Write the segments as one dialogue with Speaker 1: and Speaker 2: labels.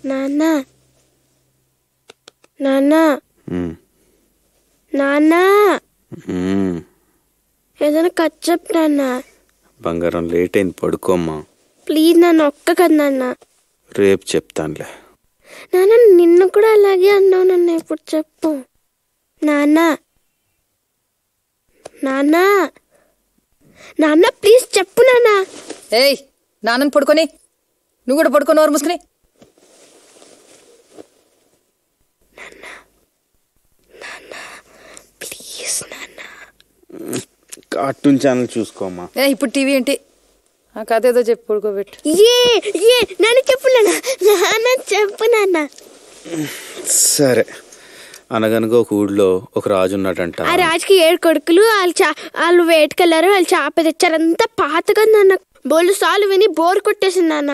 Speaker 1: నాన్న నాన్న నాన్న ఏదైనా కథ చెప్పు నాన్న.
Speaker 2: బంగారం లేట్ అయింది, పడుకోమ్మా.
Speaker 1: ప్లీజ్ నాన్న, ఒక్క కథ నాన్న.
Speaker 2: రేపు చెప్తానులే.
Speaker 1: నాన్న నిన్ను కూడా అలాగే అన్నావు నాన్న, ఇప్పుడు చెప్పు. నాన్న నాన్న నాన్న ప్లీజ్ చెప్పు నాన్న.
Speaker 3: ఏయ్, నాన్నని పడుకొని నువ్వు కూడా పడుకొని ఓరు మూసుకుని.
Speaker 1: ప్లీజ్ నాన్న.
Speaker 2: కార్టూన్ ఛానల్ చూసుకోమ్మా.
Speaker 3: ఇప్పుడు టీవీ ఏంటి? ఆ కథ ఏదో చెప్పు, పడుకోబెట్టు.
Speaker 1: నాన్న చెప్పు నాన్న. నాన్న చెప్పు నాన్న.
Speaker 2: సరే, అనగనగా ఒక ఊళ్ళో ఒక రాజు ఉన్నాడంట.
Speaker 1: ఆ రాజుకి 7 కొడుకులు. వాళ్ళు వేటకెళ్ళారు, వాళ్ళు చేప తెచ్చారు. అంతా పాతగా నాన్న. బోళ్ళు సార్లు విని బోర్ కొట్టేసింది నాన్న.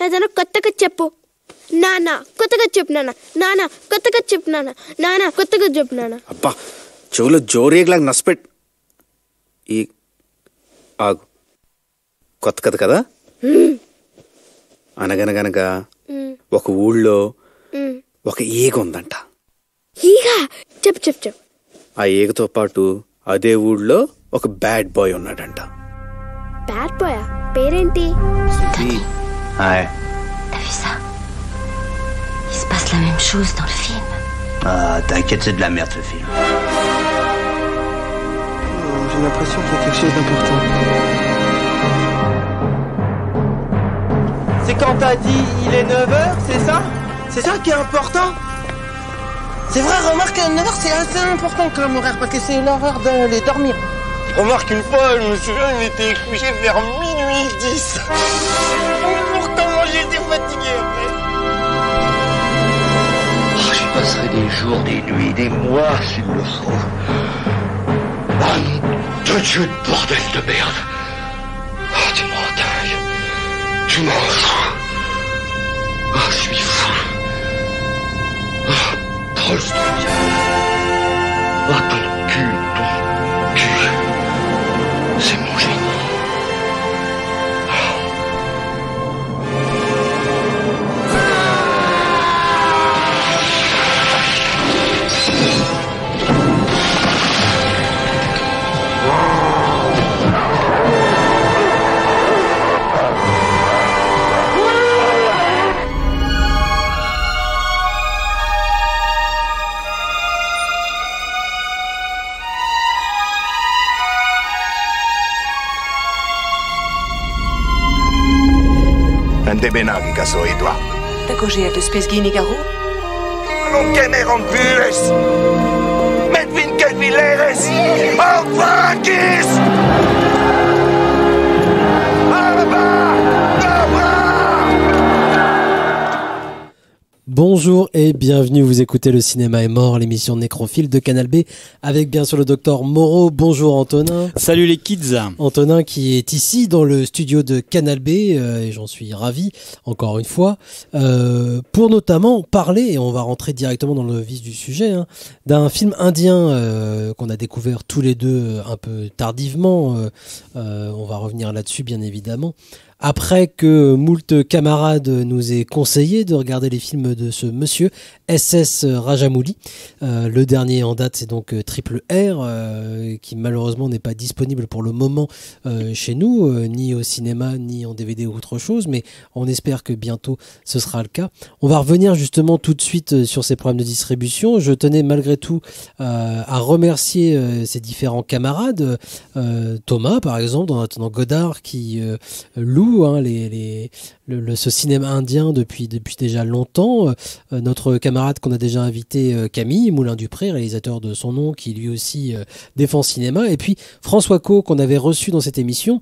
Speaker 1: ఏదైనా కొత్తగా చెప్పు నాన్న. కొత్తగా చెప్పు నాన్న. నాన్న కొత్తగా చెప్పు నాన్న. నాన్న కొత్తగా చెప్పు నాన్న.
Speaker 2: అబ్బా, చెవులో జోరేగలాగా నష్టపెట్. ఈ ఆగు, కొత్త కథ కదా. అనగనగనగా ఒక ఊళ్ళో ఒక ఈగ ఉందంట.
Speaker 1: ఈగ? చెప్పు చెప్పు చెప్పు.
Speaker 2: ఆ ఈగతో పాటు అదే ఊళ్ళో ఒక బ్యాడ్ బాయ్ ఉన్నాడంట.
Speaker 1: Bad boy? పేరేంటి?
Speaker 4: Ouais.
Speaker 5: T'as vu ça? Il se passe la même chose dans le film.
Speaker 4: Ah, t'inquiète, c'est de la merde ce film.
Speaker 6: J'ai l'impression qu'il y a quelque chose d'important. C'est quand t'as dit il est 9h, c'est ça? C'est ça qui est important? C'est vrai, remarque, 9h c'est assez important comme horaire parce que c'est l'horaire d'aller dormir. Remarque, une fois, je me souviens, il était couché vers minuit 10. Pourtant, moi j'étais fatigué après.
Speaker 4: Oh, j'y passerai des jours, des nuits, des mois s'il le faut. Oh, nom de Dieu, de bordel de merde. Oh, tu m'en dingue. Tu m'en fous. Oh, je suis fou. Oh, Tolstoy. Oh, ton cul. C'est mon génie.
Speaker 7: Ande benagi ka soitua.
Speaker 8: Tako żyje spesgini garu?
Speaker 7: Non kemeron pyres! Medvin kelvileres! Alfakis!
Speaker 9: Bonjour et bienvenue, vous écoutez Le Cinéma est mort, l'émission Nécrophile de Canal B avec bien sûr le docteur Moreau. Bonjour Antonin.
Speaker 10: Salut les kids.
Speaker 9: Antonin qui est ici dans le studio de Canal B et j'en suis ravi encore une fois pour notamment parler, et on va rentrer directement dans le vif du sujet, d'un film indien qu'on a découvert tous les deux un peu tardivement. On va revenir là-dessus bien évidemment. Après que moult camarades nous aient conseillé de regarder les films de ce monsieur SS Rajamouli, le dernier en date c'est donc Triple R, qui malheureusement n'est pas disponible pour le moment chez nous, ni au cinéma ni en DVD ou autre chose, mais on espère que bientôt ce sera le cas. On va revenir justement tout de suite sur ces problèmes de distribution. Je tenais malgré tout à remercier ces différents camarades, Thomas par exemple dans Godard qui loue ce cinéma indien depuis déjà longtemps. Notre camarade qu'on a déjà invité, Camille Moulin-Dupré, réalisateur de Son Nom, qui lui aussi défend cinéma. Et puis François Co, qu'on avait reçu dans cette émission,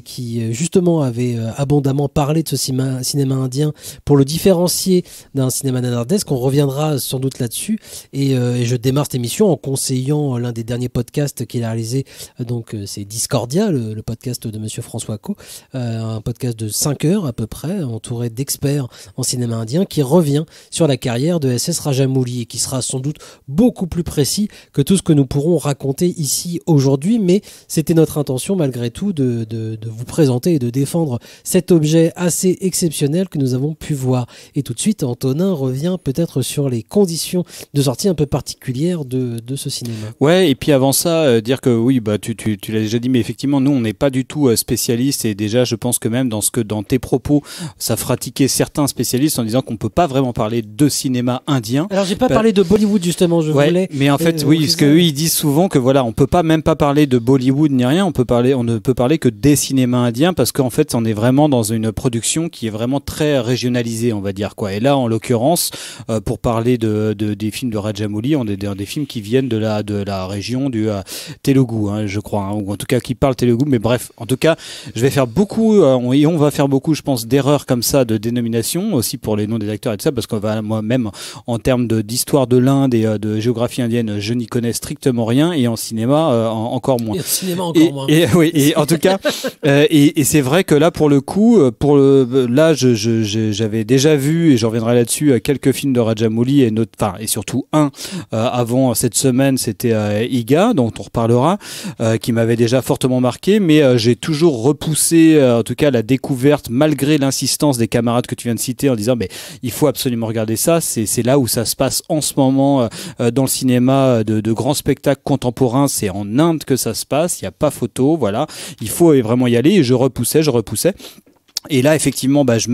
Speaker 9: qui justement avait abondamment parlé de ce cinéma indien pour le différencier d'un cinéma nanardesque. On reviendra sans doute là-dessus. Et je démarre cette émission en conseillant l'un des derniers podcasts qu'il a réalisé. Donc c'est Discordia, le podcast de Monsieur François Co, un podcast de 5 heures heure à peu près, entouré d'experts en cinéma indien, qui revient sur la carrière de S.S. Rajamouli et qui sera sans doute beaucoup plus précis que tout ce que nous pourrons raconter ici aujourd'hui, mais c'était notre intention malgré tout de vous présenter et de défendre cet objet assez exceptionnel que nous avons pu voir. Et tout de suite, Antonin revient peut-être sur les conditions de sortie un peu particulières de ce cinéma.
Speaker 10: Ouais, et puis avant ça, dire que oui, bah tu l'as déjà dit, mais effectivement, nous, on n'est pas du tout spécialistes, et déjà, je pense que même dans tes propos, ça fera tiquer certains spécialistes en disant qu'on peut pas vraiment parler de cinéma indien.
Speaker 9: Alors, j'ai pas parlé de Bollywood, justement, je voulais...
Speaker 10: Mais en fait, oui, parce qu'eux, ils disent souvent que voilà, on peut pas même pas parler de Bollywood ni rien, on ne peut parler que des cinémas indiens, parce qu'en fait, on est vraiment dans une production qui est vraiment très régionalisée, on va dire, quoi. Et là, en l'occurrence, pour parler des films de Rajamouli, on est dans des films qui viennent de la région du Telugu, hein, je crois, hein, ou en tout cas qui parlent Telugu, mais bref, en tout cas, je vais faire beaucoup, et on va faire beaucoup, je pense, d'erreurs comme ça, de dénomination, aussi pour les noms des acteurs et tout ça, parce qu'on va, moi-même, en termes d'histoire de l'Inde et de géographie indienne, je n'y connais strictement rien, et en cinéma, encore moins.
Speaker 9: Et en cinéma, encore moins.
Speaker 10: Oui, et en tout cas, et c'est vrai que là, pour le coup, là, j'avais déjà vu, et je reviendrai là-dessus, quelques films de Rajamouli, et surtout un, avant cette semaine, c'était Iga, dont on reparlera, qui m'avait déjà fortement marqué, mais j'ai toujours repoussé, en tout cas, la découverte, malgré l'insistance des camarades que tu viens de citer, en disant, mais il faut absolument regarder ça, c'est là où ça se passe en ce moment, dans le cinéma de grands spectacles contemporains, c'est en Inde que ça se passe, il n'y a pas photo, voilà, il faut vraiment y aller, et je repoussais. Et là, effectivement, bah, j'ai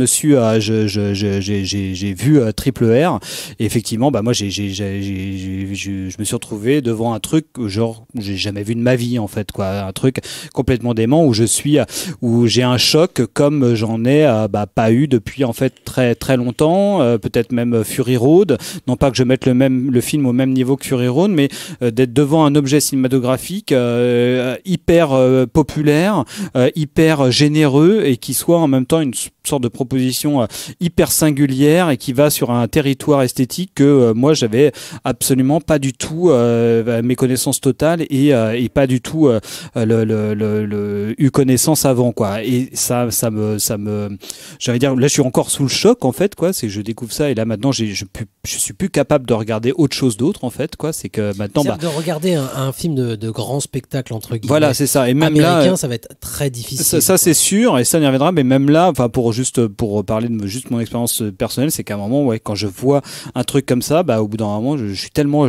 Speaker 10: vu Triple R. Et effectivement, bah, moi, je me suis retrouvé devant un truc, genre, j'ai jamais vu de ma vie, en fait, quoi. Un truc complètement dément où j'ai un choc comme j'en ai, pas eu depuis, en fait, très, très longtemps. Peut-être même Fury Road. Non pas que je mette le film au même niveau que Fury Road, mais d'être devant un objet cinématographique, hyper populaire, hyper généreux, et qui soit en même temps une sorte de proposition hyper singulière et qui va sur un territoire esthétique que moi j'avais absolument pas du tout mes connaissances totales et pas du tout eu connaissance avant, quoi. Et ça me j'allais dire, là je suis encore sous le choc, en fait, quoi. C'est que je découvre ça, et là maintenant je suis plus capable de regarder autre chose d'autre, en fait, quoi. C'est que maintenant
Speaker 9: de regarder un film de grand spectacle, entre guillemets,
Speaker 10: voilà, c'est ça. Et même
Speaker 9: américain,
Speaker 10: là,
Speaker 9: ça va être très difficile.
Speaker 10: Ça c'est sûr, et ça on y reviendra, mais même là, enfin, pour parler de juste mon expérience personnelle, c'est qu'à un moment, ouais, quand je vois un truc comme ça, bah, au bout d'un moment, je suis tellement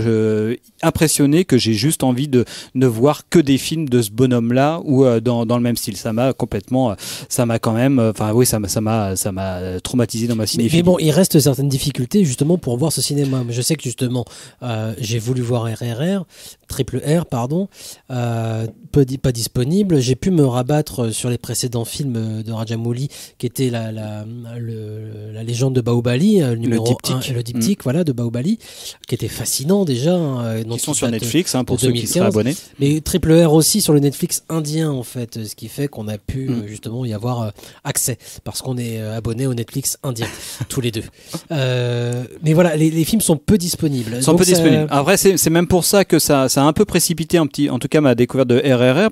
Speaker 10: impressionné que j'ai juste envie de ne voir que des films de ce bonhomme-là, ou dans le même style. Ça m'a quand même, enfin oui, ça m'a traumatisé dans ma cinéphilie.
Speaker 9: Mais bon, il reste certaines difficultés justement pour voir ce cinéma. Je sais que justement, j'ai voulu voir Triple R, pardon, pas disponible. J'ai pu me rabattre sur les précédents films de Rajamouli, qui était la légende de Bahubali, le numéro 1, le diptyque, voilà, de Bahubali, qui était fascinant déjà.
Speaker 10: Qui sont sur Netflix, pour ceux qui seraient abonnés.
Speaker 9: Mais Triple R aussi sur le Netflix indien, en fait, ce qui fait qu'on a pu justement y avoir accès, parce qu'on est abonné au Netflix indien, tous les deux. Mais voilà, les films sont peu disponibles.
Speaker 10: Disponibles. Après, c'est même pour ça que ça a un peu précipité en tout cas ma découverte de RRR,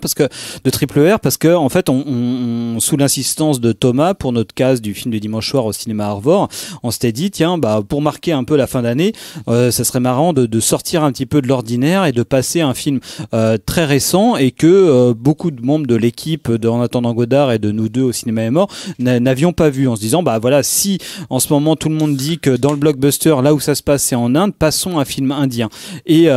Speaker 10: de Triple R, parce que en fait, on sous l'insistance de Thomas, pour notre case du film du dimanche soir au cinéma Arvor, on s'était dit, tiens, bah, pour marquer un peu la fin d'année, ça serait marrant de sortir un petit peu de l'ordinaire et de passer un film très récent, et que beaucoup de membres de l'équipe En attendant Godard et de nous deux au cinéma est mort n'avions pas vu, en se disant, bah voilà, si en ce moment tout le monde dit que dans le blockbuster, là où ça se passe c'est en Inde, passons à un film indien. Et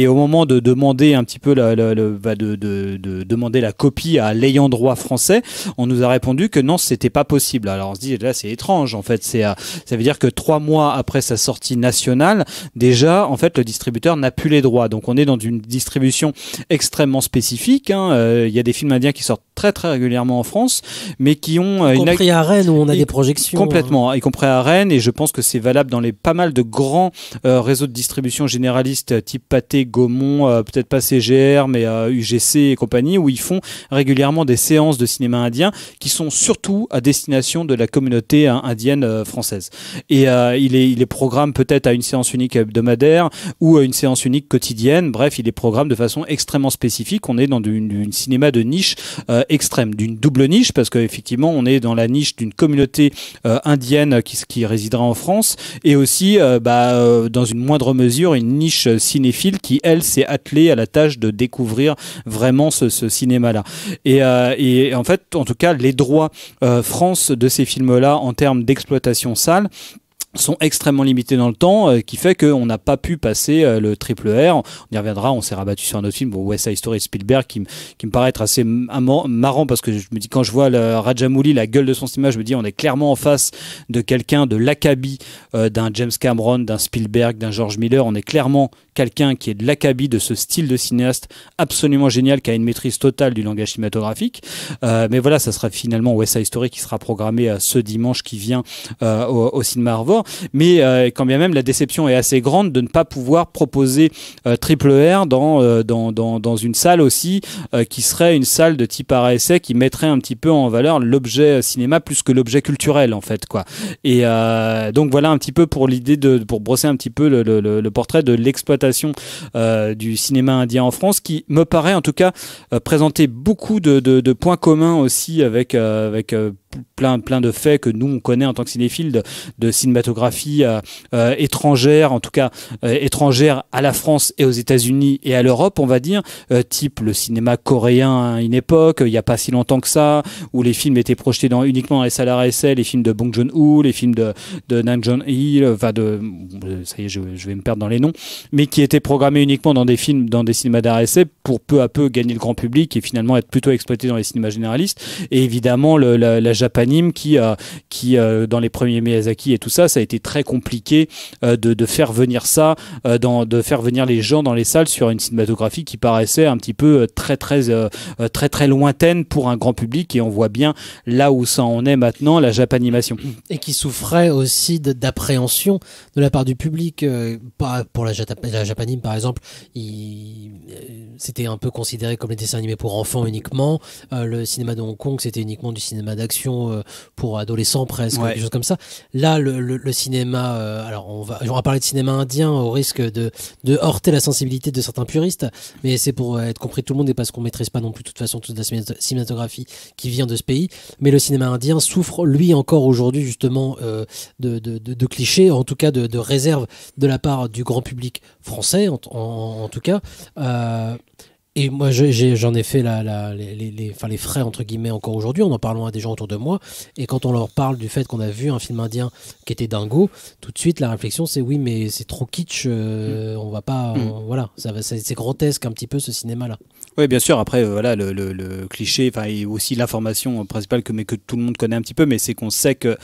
Speaker 10: au moment de demander un petit peu de demander la copie à l'ayant droit français, on nous a répondu que non, c'était pas possible. Alors on se dit, là c'est étrange, en fait, ça veut dire que 3 mois après sa sortie nationale, déjà en fait le distributeur n'a plus les droits. Donc on est dans une distribution extrêmement spécifique, hein. Il y a des films indiens qui sortent très très régulièrement en France, mais qui ont
Speaker 9: y compris à Rennes où on a des projections
Speaker 10: complètement, y compris à Rennes, et je pense que c'est valable dans pas mal de grands réseaux de distribution généralistes type Pathé, Gaumont, peut-être pas CGR, mais UGC et compagnie, où ils font régulièrement des séances de cinéma indien qui sont surtout à destination représentation de la communauté indienne française. Et il est programme peut-être à une séance unique hebdomadaire ou à une séance unique quotidienne. Bref, il est programme de façon extrêmement spécifique. On est dans du cinéma de niche extrême, d'une double niche, parce qu'effectivement, on est dans la niche d'une communauté indienne qui résidera en France, et aussi dans une moindre mesure une niche cinéphile qui, elle, s'est attelée à la tâche de découvrir vraiment ce cinéma-là. Et en fait, en tout cas, les droits France de ces films-là en termes d'exploitation salle sont extrêmement limités dans le temps, qui fait qu'on n'a pas pu passer le triple R. On y reviendra, on s'est rabattu sur un autre film, West Side Story, Spielberg, qui me paraît être assez marrant, parce que je me dis, quand je vois le Rajamouli, la gueule de son cinéma, je me dis, on est clairement en face de quelqu'un de l'acabit d'un James Cameron, d'un Spielberg, d'un George Miller. On est clairement quelqu'un qui est de l'acabit de ce style de cinéaste absolument génial, qui a une maîtrise totale du langage cinématographique. Mais voilà, ça sera finalement West Side Story qui sera programmé ce dimanche qui vient au cinéma Arvor. Mais quand bien même la déception est assez grande de ne pas pouvoir proposer triple R dans une salle aussi qui serait une salle de type art essai, qui mettrait un petit peu en valeur l'objet cinéma plus que l'objet culturel, en fait, quoi. Et donc voilà un petit peu pour l'idée pour brosser un petit peu le portrait de l'exploitation du cinéma indien en France, qui me paraît en tout cas présenter beaucoup de points communs aussi avec plein de faits que nous on connaît en tant que cinéphiles de cinématographie étrangère, en tout cas étrangère à la France et aux États-Unis et à l'Europe, on va dire, type le cinéma coréen à une époque, il n'y a pas si longtemps que ça, où les films étaient projetés uniquement dans les salles RSL, les films de Bong Joon-ho, les films de Nam Jong-il, ça y est, je vais me perdre dans les noms, mais qui étaient programmés uniquement dans des films, dans des cinémas d'RSL, pour peu à peu gagner le grand public et finalement être plutôt exploité dans les cinémas généralistes. Et évidemment la Japanime qui dans les premiers Miyazaki et tout ça, ça a été très compliqué de faire venir ça, de faire venir les gens dans les salles sur une cinématographie qui paraissait un petit peu très lointaine pour un grand public. Et on voit bien là où ça en est maintenant, la Japanimation.
Speaker 9: Et qui souffrait aussi d'appréhension de la part du public. Pour la Japanime, par exemple, c'était un peu considéré comme les dessins animés pour enfants uniquement. Le cinéma de Hong Kong, c'était uniquement du cinéma d'action pour adolescents presque, quelque chose comme ça. Là, le cinéma, alors on va parler de cinéma indien au risque de heurter la sensibilité de certains puristes, mais c'est pour être compris de tout le monde et parce qu'on maîtrise pas non plus de toute façon toute la cinématographie qui vient de ce pays. Mais le cinéma indien souffre, lui, encore aujourd'hui, justement, de clichés, en tout cas de réserve de la part du grand public français, en tout cas. Et moi, j'en ai fait les frais, entre guillemets, encore aujourd'hui, en parlant à des gens autour de moi. Et quand on leur parle du fait qu'on a vu un film indien qui était dingo, tout de suite, la réflexion, c'est oui, mais c'est trop kitsch, on va pas, voilà, c'est grotesque un petit peu ce cinéma-là.
Speaker 10: Oui, bien sûr. Après, voilà, le cliché, enfin, et aussi l'information principale que tout le monde connaît un petit peu, mais c'est qu'on sait que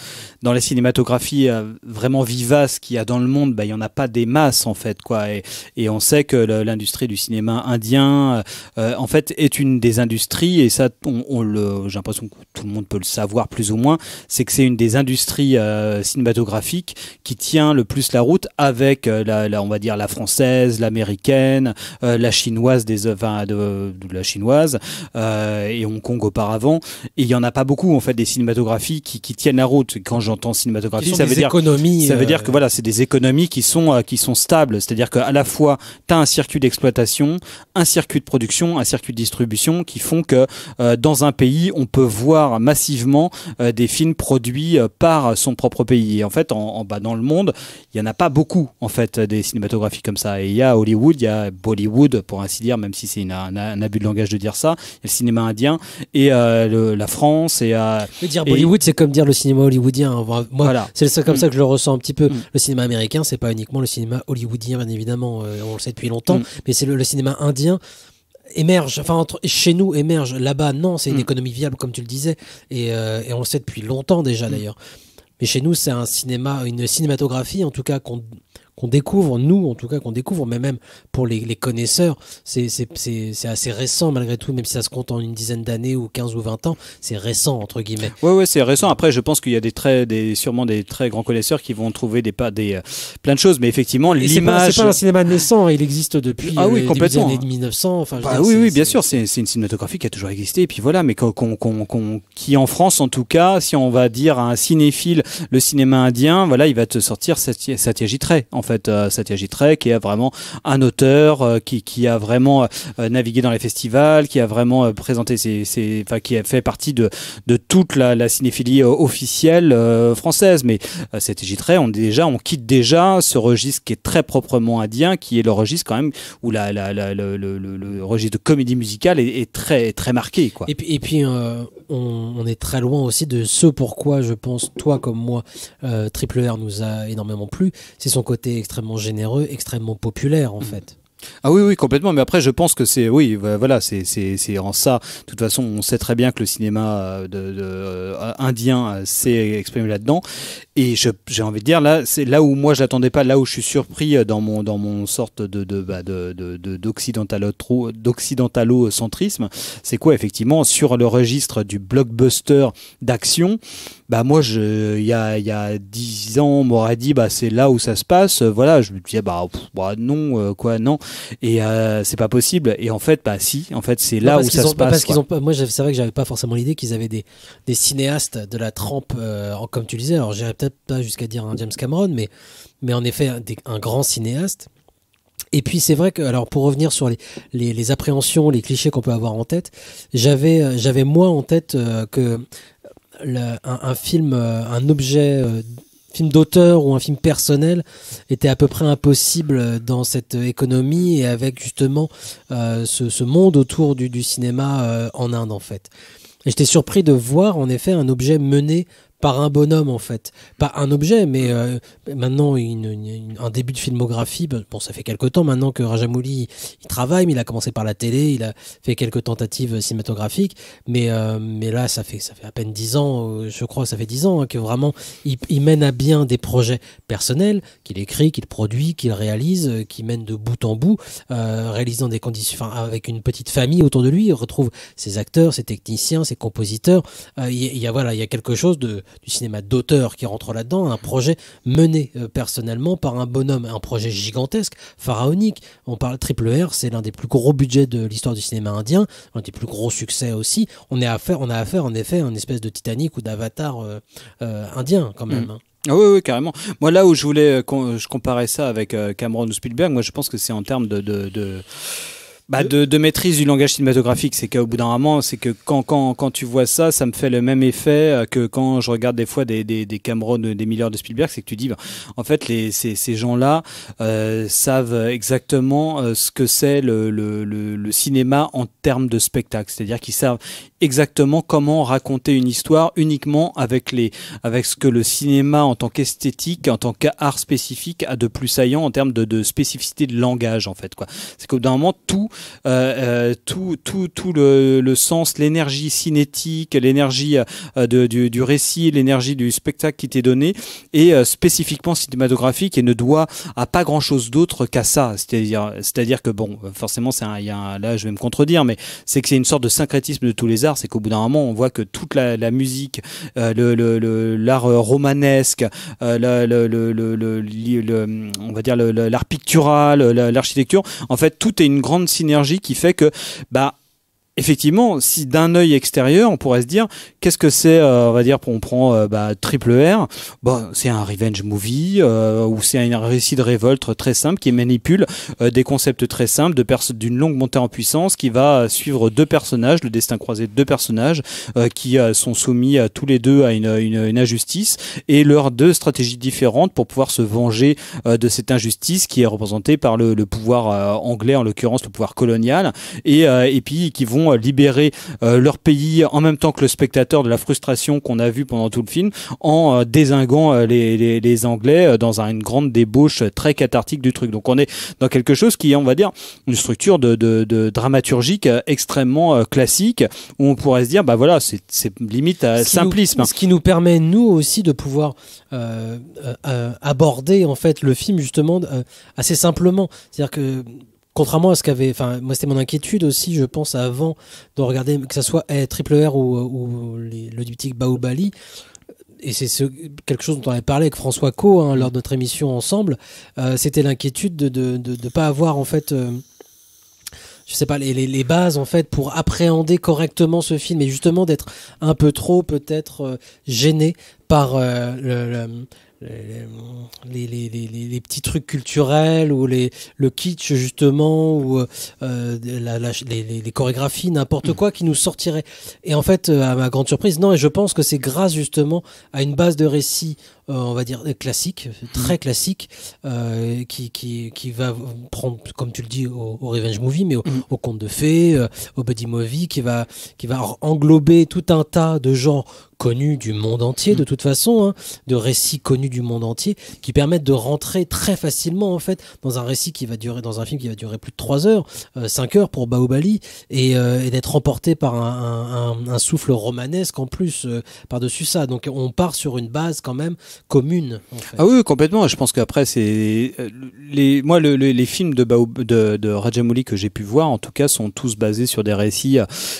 Speaker 10: dans la cinématographie vraiment vivace qu'il y a dans le monde, il y en a pas des masses, en fait, quoi. Et on sait que l'industrie du cinéma indien, en fait, est une des industries, et ça, j'ai l'impression que tout le monde peut le savoir plus ou moins, c'est que c'est une des industries cinématographiques qui tient le plus la route avec on va dire la française, l'américaine, la chinoise, de la chinoise et Hong Kong auparavant. Et il y en a pas beaucoup en fait des cinématographies qui tiennent la route. Quand j'entends cinématographie, ça veut dire que voilà, c'est des économies qui sont stables. C'est-à-dire qu'à la fois tu as un circuit d'exploitation, un circuit de production, un circuit de distribution qui font que dans un pays, on peut voir massivement des films produits par son propre pays. Et en fait, dans le monde, il y en a pas beaucoup en fait des cinématographies comme ça. Et il y a Hollywood, il y a Bollywood pour ainsi dire, même si c'est un abus de langage de dire ça. Il y a le cinéma indien et la France et
Speaker 9: dire Bollywood, c'est comme dire le cinéma hollywoodien. Moi,
Speaker 10: voilà.
Speaker 9: C'est comme ça que je le ressens un petit peu. Le cinéma américain, c'est pas uniquement le cinéma hollywoodien, bien évidemment, on le sait depuis longtemps, mais c'est le cinéma indien émerge, enfin chez nous émerge, là-bas non, c'est une économie viable comme tu le disais, et on le sait depuis longtemps déjà d'ailleurs. Mais chez nous, c'est une cinématographie en tout cas qu'on découvre, nous en tout cas qu'on découvre, mais même pour les connaisseurs, c'est assez récent malgré tout, même si ça se compte en une dizaine d'années ou 15 ou 20 ans, c'est récent entre guillemets.
Speaker 10: Ouais, c'est récent. Après, je pense qu'il y a sûrement des très grands connaisseurs qui vont trouver plein de choses, mais effectivement, l'image.
Speaker 9: C'est pas un cinéma naissant, il existe depuis
Speaker 10: complètement.
Speaker 9: les années 1900. Enfin,
Speaker 10: oui, bien sûr, c'est une cinématographie qui a toujours existé, et puis voilà, mais qui en France, en tout cas, si on va dire à un cinéphile le cinéma indien, voilà, il va te sortir Satyajit Ray, en fait, Satyajit Ray, qui est vraiment un auteur qui a vraiment navigué dans les festivals, qui a vraiment présenté qui a fait partie de toute la cinéphilie officielle française. Mais Satyajit Ray, on quitte déjà ce registre qui est très proprement indien, qui est le registre quand même où le registre de comédie musicale est très très marqué, quoi.
Speaker 9: Et puis on est très loin aussi de ce pourquoi je pense toi comme moi Triple R nous a énormément plu, c'est son côté extrêmement généreux, extrêmement populaire en fait.
Speaker 10: Ah oui, complètement. Mais après, je pense que c'est en ça. De toute façon, on sait très bien que le cinéma indien s'est exprimé là-dedans. Et j'ai envie de dire, là, c'est là où moi je l'attendais pas, là où je suis surpris dans mon sorte d'occidentalocentrisme, c'est quoi effectivement sur le registre du blockbuster d'action. Bah moi, il y a 10 ans, on m'aurait dit c'est là où ça se passe. Voilà, je me disais non. Et c'est pas possible. Et en fait, si. En fait, c'est là où ça se passe.
Speaker 9: Moi, c'est vrai que j'avais pas forcément l'idée qu'ils avaient des cinéastes de la trempe, comme tu le disais. Alors, j'irais peut-être pas jusqu'à dire un James Cameron, mais en effet, un grand cinéaste. Et puis c'est vrai que, alors pour revenir sur les appréhensions, les clichés qu'on peut avoir en tête, j'avais moi en tête que un film, un objet. Film d'auteur ou un film personnel était à peu près impossible dans cette économie et avec justement ce monde autour du cinéma en Inde en fait. Et j'étais surpris de voir en effet un objet mené par un bonhomme en fait, pas un objet mais maintenant un début de filmographie. Bon, ça fait quelque temps maintenant que Rajamouli il travaille, mais il a commencé par la télé, il a fait quelques tentatives cinématographiques, mais là ça fait à peine 10 ans, je crois que ça fait 10 ans que vraiment il mène à bien des projets personnels qu'il écrit, qu'il produit, qu'il réalise, qu'il mène de bout en bout, réalisant des conditions, avec une petite famille autour de lui. Il retrouve ses acteurs, ses techniciens, ses compositeurs. Il y a quelque chose du cinéma d'auteur qui rentre là-dedans, un projet mené personnellement par un bonhomme, un projet gigantesque, pharaonique. On parle Triple R, c'est l'un des plus gros budgets de l'histoire du cinéma indien, un des plus gros succès aussi. On a affaire en effet à une espèce de Titanic ou d'Avatar indien quand même.
Speaker 10: Ah oui, carrément. Moi, là où je comparais ça avec Cameron ou Spielberg, moi je pense que c'est en termes de maîtrise du langage cinématographique. C'est qu'au bout d'un moment, c'est que quand tu vois ça, ça me fait le même effet que quand je regarde des fois des Cameron, des Miller, de Spielberg, c'est que tu dis en fait ces gens-là savent exactement ce que c'est le cinéma en termes de spectacle. C'est-à-dire qu'ils savent exactement comment raconter une histoire uniquement avec ce que le cinéma en tant qu'esthétique, en tant qu'art spécifique a de plus saillant en termes de spécificité de langage en fait, quoi. C'est qu'au bout d'un moment tout le sens, l'énergie cinétique, l'énergie du récit, l'énergie du spectacle qui t'est donné est spécifiquement cinématographique et ne doit à pas grand chose d'autre qu'à ça. C'est-à-dire que bon, forcément là je vais me contredire, mais c'est que c'est une sorte de syncrétisme de tous les arts. C'est qu'au bout d'un moment on voit que toute la musique, l'art romanesque, on va dire l'art pictural, l'architecture, en fait tout est une grande synergie qui fait que effectivement, si d'un œil extérieur, on pourrait se dire, qu'est-ce que c'est, on va dire, on prend Triple R, c'est un revenge movie, ou c'est un récit de révolte très simple qui manipule des concepts très simples d'une longue montée en puissance qui va suivre deux personnages, le destin croisé de deux personnages qui sont soumis tous les deux à une injustice et leurs deux stratégies différentes pour pouvoir se venger de cette injustice qui est représentée par le pouvoir anglais, en l'occurrence le pouvoir colonial, et puis qui vont vont libérer leur pays en même temps que le spectateur de la frustration qu'on a vue pendant tout le film, en dézinguant les Anglais dans une grande débauche très cathartique du truc. Donc on est dans quelque chose qui est, on va dire, une structure de dramaturgique extrêmement classique, où on pourrait se dire, bah voilà, c'est limite à simplisme.
Speaker 9: Ce qui nous permet, nous aussi, de pouvoir aborder en fait le film justement assez simplement. C'est-à-dire que contrairement à ce qu'avait, enfin moi c'était mon inquiétude aussi, je pense, avant de regarder, que ça soit Triple R ou le diptyque Bahubali. Et c'est quelque chose dont on avait parlé avec François Caux lors de notre émission ensemble. C'était l'inquiétude de pas avoir en fait, je sais pas, les bases en fait pour appréhender correctement ce film, et justement d'être un peu trop peut-être gêné par les petits trucs culturels ou le kitsch justement, ou les chorégraphies, n'importe quoi qui nous sortirait. Et en fait, à ma grande surprise, non, et je pense que c'est grâce justement à une base de récit, on va dire classique, très classique, qui va prendre, comme tu le dis, au revenge movie, mais au conte de fées, au buddy movie, qui va englober tout un tas de genres connus du monde entier, de toute façon, de récits connus du monde entier, qui permettent de rentrer très facilement en fait dans un récit qui va durer, dans un film qui va durer plus de 3 heures, 5 heures pour Bahubali, et d'être emporté par un souffle romanesque en plus par-dessus ça. Donc on part sur une base quand même commune. En fait.
Speaker 10: Ah oui, complètement. Je pense qu'après c'est les films de Rajamouli que j'ai pu voir, en tout cas, sont tous basés sur des récits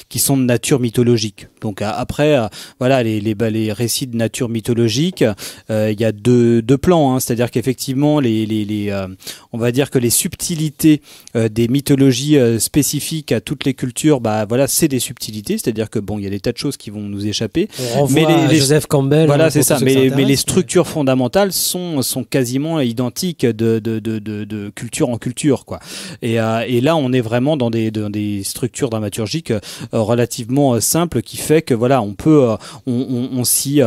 Speaker 10: qui sont de nature mythologique. Donc après, voilà, les récits de nature mythologique, il y a deux plans, c'est-à-dire qu'effectivement on va dire que les subtilités des mythologies spécifiques à toutes les cultures, bah voilà, c'est des subtilités, c'est-à-dire que bon, il y a des tas de choses qui vont nous échapper.
Speaker 9: On renvoie à Joseph Campbell.
Speaker 10: Voilà, c'est ça. Mais les structures fondamentales sont quasiment identiques de culture en culture, quoi. Et là, on est vraiment dans des structures dramaturgiques relativement simples, qui fait que voilà, on peut on s'y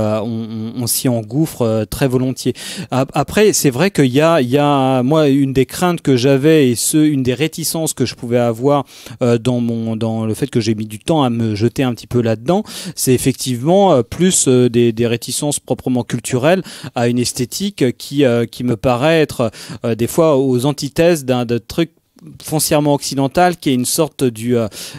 Speaker 10: engouffre très volontiers. Après, c'est vrai qu'il y a moi, une des craintes que j'avais, et une des réticences que je pouvais avoir dans le fait que j'ai mis du temps à me jeter un petit peu là-dedans, c'est effectivement plus des réticences proprement culturelles à une esthétique qui me paraît être des fois aux antithèses d'un truc foncièrement occidental, qui est une sorte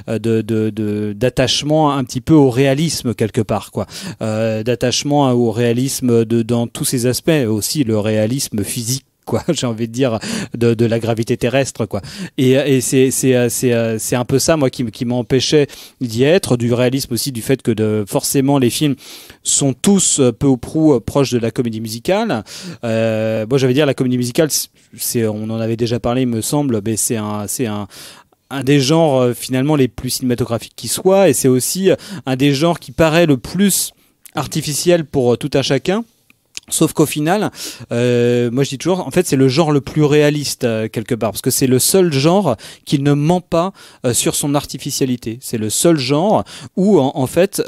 Speaker 10: d'attachement un petit peu au réalisme quelque part, quoi. D'attachement au réalisme dans tous ses aspects, aussi le réalisme physique, quoi, j'ai envie de dire, de la gravité terrestre, quoi. Et c'est un peu ça, moi, qui m'empêchait d'y être, du réalisme aussi, du fait que forcément les films sont tous peu ou prou proches de la comédie musicale. Moi, j'avais dire, la comédie musicale, on en avait déjà parlé, il me semble, mais c'est un des genres finalement les plus cinématographiques qui soit, et c'est aussi un des genres qui paraît le plus artificiel pour tout un chacun. Sauf qu'au final, moi je dis toujours, en fait c'est le genre le plus réaliste quelque part, parce que c'est le seul genre qui ne ment pas sur son artificialité. C'est le seul genre où en fait,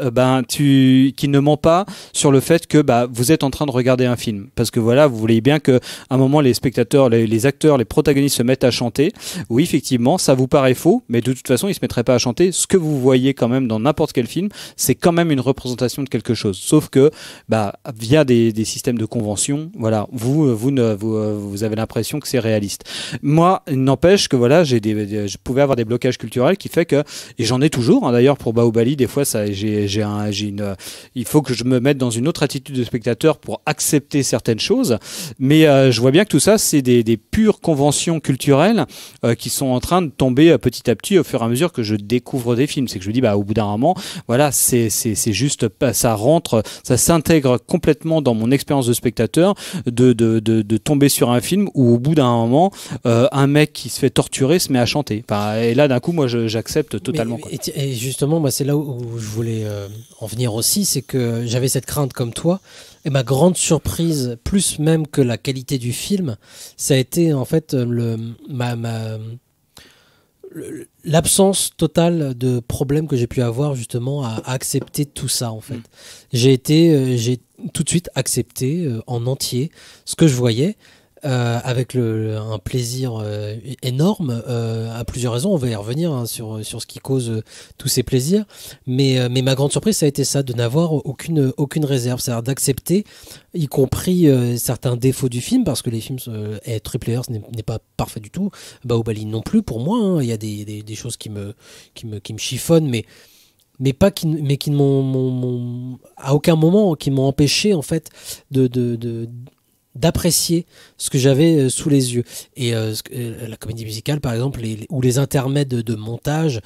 Speaker 10: qui ne ment pas sur le fait que vous êtes en train de regarder un film, parce que voilà, vous voulez bien que à un moment les spectateurs, les acteurs, les protagonistes se mettent à chanter. Oui, effectivement, ça vous paraît faux, mais de toute façon ils se mettraient pas à chanter. Ce que vous voyez quand même dans n'importe quel film, c'est quand même une représentation de quelque chose. Sauf que via des systèmes de convention, voilà, vous avez l'impression que c'est réaliste. Moi, il n'empêche que voilà, je pouvais avoir des blocages culturels qui fait que, et j'en ai toujours, d'ailleurs pour Bahubali, des fois il faut que je me mette dans une autre attitude de spectateur pour accepter certaines choses, mais je vois bien que tout ça, c'est des pures conventions culturelles qui sont en train de tomber petit à petit au fur et à mesure que je découvre des films. C'est que je me dis, au bout d'un moment, voilà, c'est juste, ça rentre, ça s'intègre complètement dans mon expérience de spectateur de tomber sur un film où au bout d'un moment un mec qui se fait torturer se met à chanter. Et là d'un coup moi j'accepte totalement.
Speaker 9: Et justement moi c'est là où je voulais en venir aussi, c'est que j'avais cette crainte comme toi, et ma grande surprise, plus même que la qualité du film, ça a été en fait l'absence totale de problèmes que j'ai pu avoir justement à accepter tout ça en fait. J'ai tout de suite accepté en entier ce que je voyais. avec un plaisir énorme, à plusieurs raisons. On va y revenir hein, sur ce qui cause tous ces plaisirs. Mais ma grande surprise, ça a été ça, de n'avoir aucune réserve, c'est-à-dire d'accepter, y compris certains défauts du film, parce que les films Triple R n'est pas parfait du tout, Bahubali non plus pour moi. Hein. Il y a des choses qui me chiffonnent, mais qui ne m'ont à aucun moment qui m'ont empêché en fait d'apprécier ce que j'avais sous les yeux. Et la comédie musicale par exemple, ou les intermèdes de montage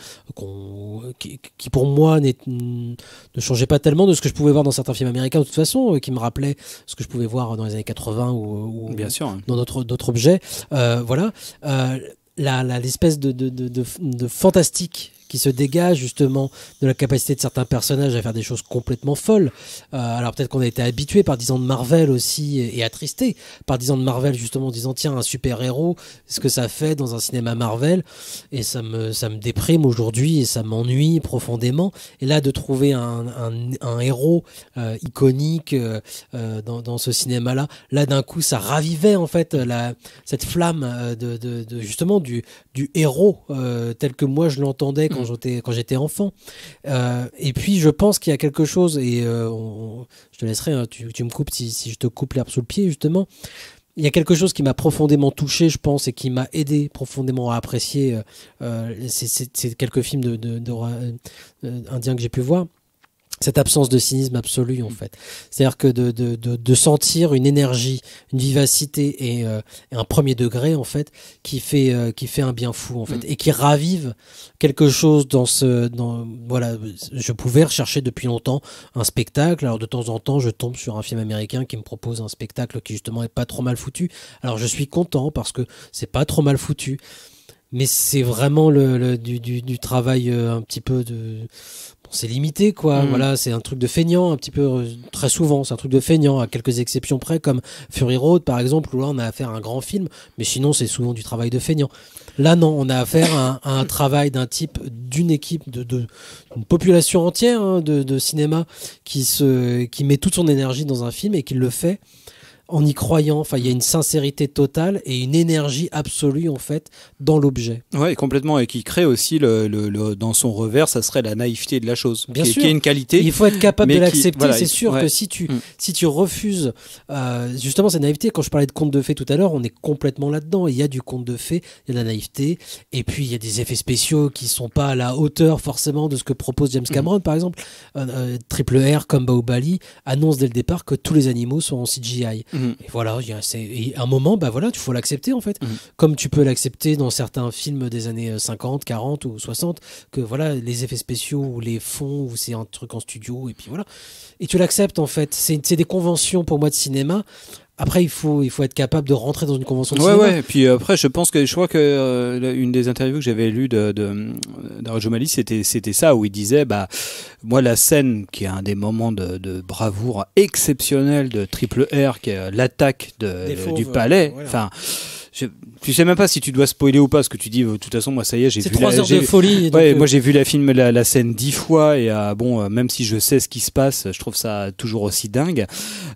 Speaker 9: qui pour moi ne changeaient pas tellement de ce que je pouvais voir dans certains films américains de toute façon, qui me rappelaient ce que je pouvais voir dans les années 80 ou
Speaker 10: bien sûr,
Speaker 9: dans d'autres objets. Voilà. L'espèce de fantastique qui se dégage justement de la capacité de certains personnages à faire des choses complètement folles. Alors peut-être qu'on a été habitué par 10 ans de Marvel aussi et attristé par 10 ans de Marvel justement en disant tiens, un super-héros, ce que ça fait dans un cinéma Marvel, et ça me déprime aujourd'hui et ça m'ennuie profondément. Et là de trouver un héros iconique dans ce cinéma-là, là d'un coup ça ravivait en fait cette flamme de justement du héros tel que moi je l'entendais quand j'étais enfant. Et puis je pense qu'il y a quelque chose, et je te laisserai, hein, tu me coupes si je te coupe l'herbe sous le pied justement. Il y a quelque chose qui m'a profondément touché, je pense, et qui m'a aidé profondément à apprécier ces quelques films indiens que j'ai pu voir. Cette absence de cynisme absolu en fait. C'est-à-dire que de sentir une énergie, une vivacité et un premier degré en fait qui fait un bien fou en fait et qui ravive quelque chose voilà, je pouvais rechercher depuis longtemps un spectacle. Alors de temps en temps, je tombe sur un film américain qui me propose un spectacle qui justement est pas trop mal foutu. Alors je suis content parce que c'est pas trop mal foutu. Mais c'est vraiment du travail un petit peu c'est limité quoi. Voilà, c'est un truc de feignant un petit peu, très souvent c'est un truc de feignant à quelques exceptions près, comme Fury Road par exemple, où là on a affaire à un grand film, mais sinon c'est souvent du travail de feignant. Là non, on a affaire à un travail d'un type, d'une équipe d'une population entière hein, de cinéma qui met toute son énergie dans un film et qui le fait en y croyant. Enfin, il y a une sincérité totale et une énergie absolue en fait dans l'objet.
Speaker 10: Ouais, complètement, et qui crée aussi dans son revers, ça serait la naïveté de la chose,
Speaker 9: bien sûr,
Speaker 10: qui est une qualité.
Speaker 9: Il faut être capable de l'accepter.
Speaker 10: Voilà,
Speaker 9: c'est sûr que si tu refuses justement cette naïveté, quand je parlais de conte de fées tout à l'heure, on est complètement là-dedans. Il y a du conte de fées, il y a de la naïveté, et puis il y a des effets spéciaux qui sont pas à la hauteur forcément de ce que propose James Cameron. Par exemple, Triple R comme Bahubali annonce dès le départ que tous les animaux sont en CGI. Et voilà, et à un moment, bah voilà, il faut l'accepter en fait. Comme tu peux l'accepter dans certains films des années 50, 40 ou 60, que voilà, les effets spéciaux ou les fonds, ou c'est un truc en studio, et puis voilà. Et tu l'acceptes en fait. C'est des conventions pour moi de cinéma. Après, il faut être capable de rentrer dans une convention de cinéma.
Speaker 10: Ouais. Et puis après, je crois que une des interviews que j'avais lues d'Arjo Mali, c'était ça, où il disait, bah, moi, la scène qui est un des moments de bravoure exceptionnel de Triple R, qui est l'attaque du palais. Voilà. Enfin. Tu sais même pas si tu dois spoiler ou pas, parce que tu dis de toute façon moi ça y est, j'ai vu
Speaker 9: 3 heures de folie.
Speaker 10: Ouais, moi j'ai vu la scène 10 fois et même si je sais ce qui se passe, je trouve ça toujours aussi dingue.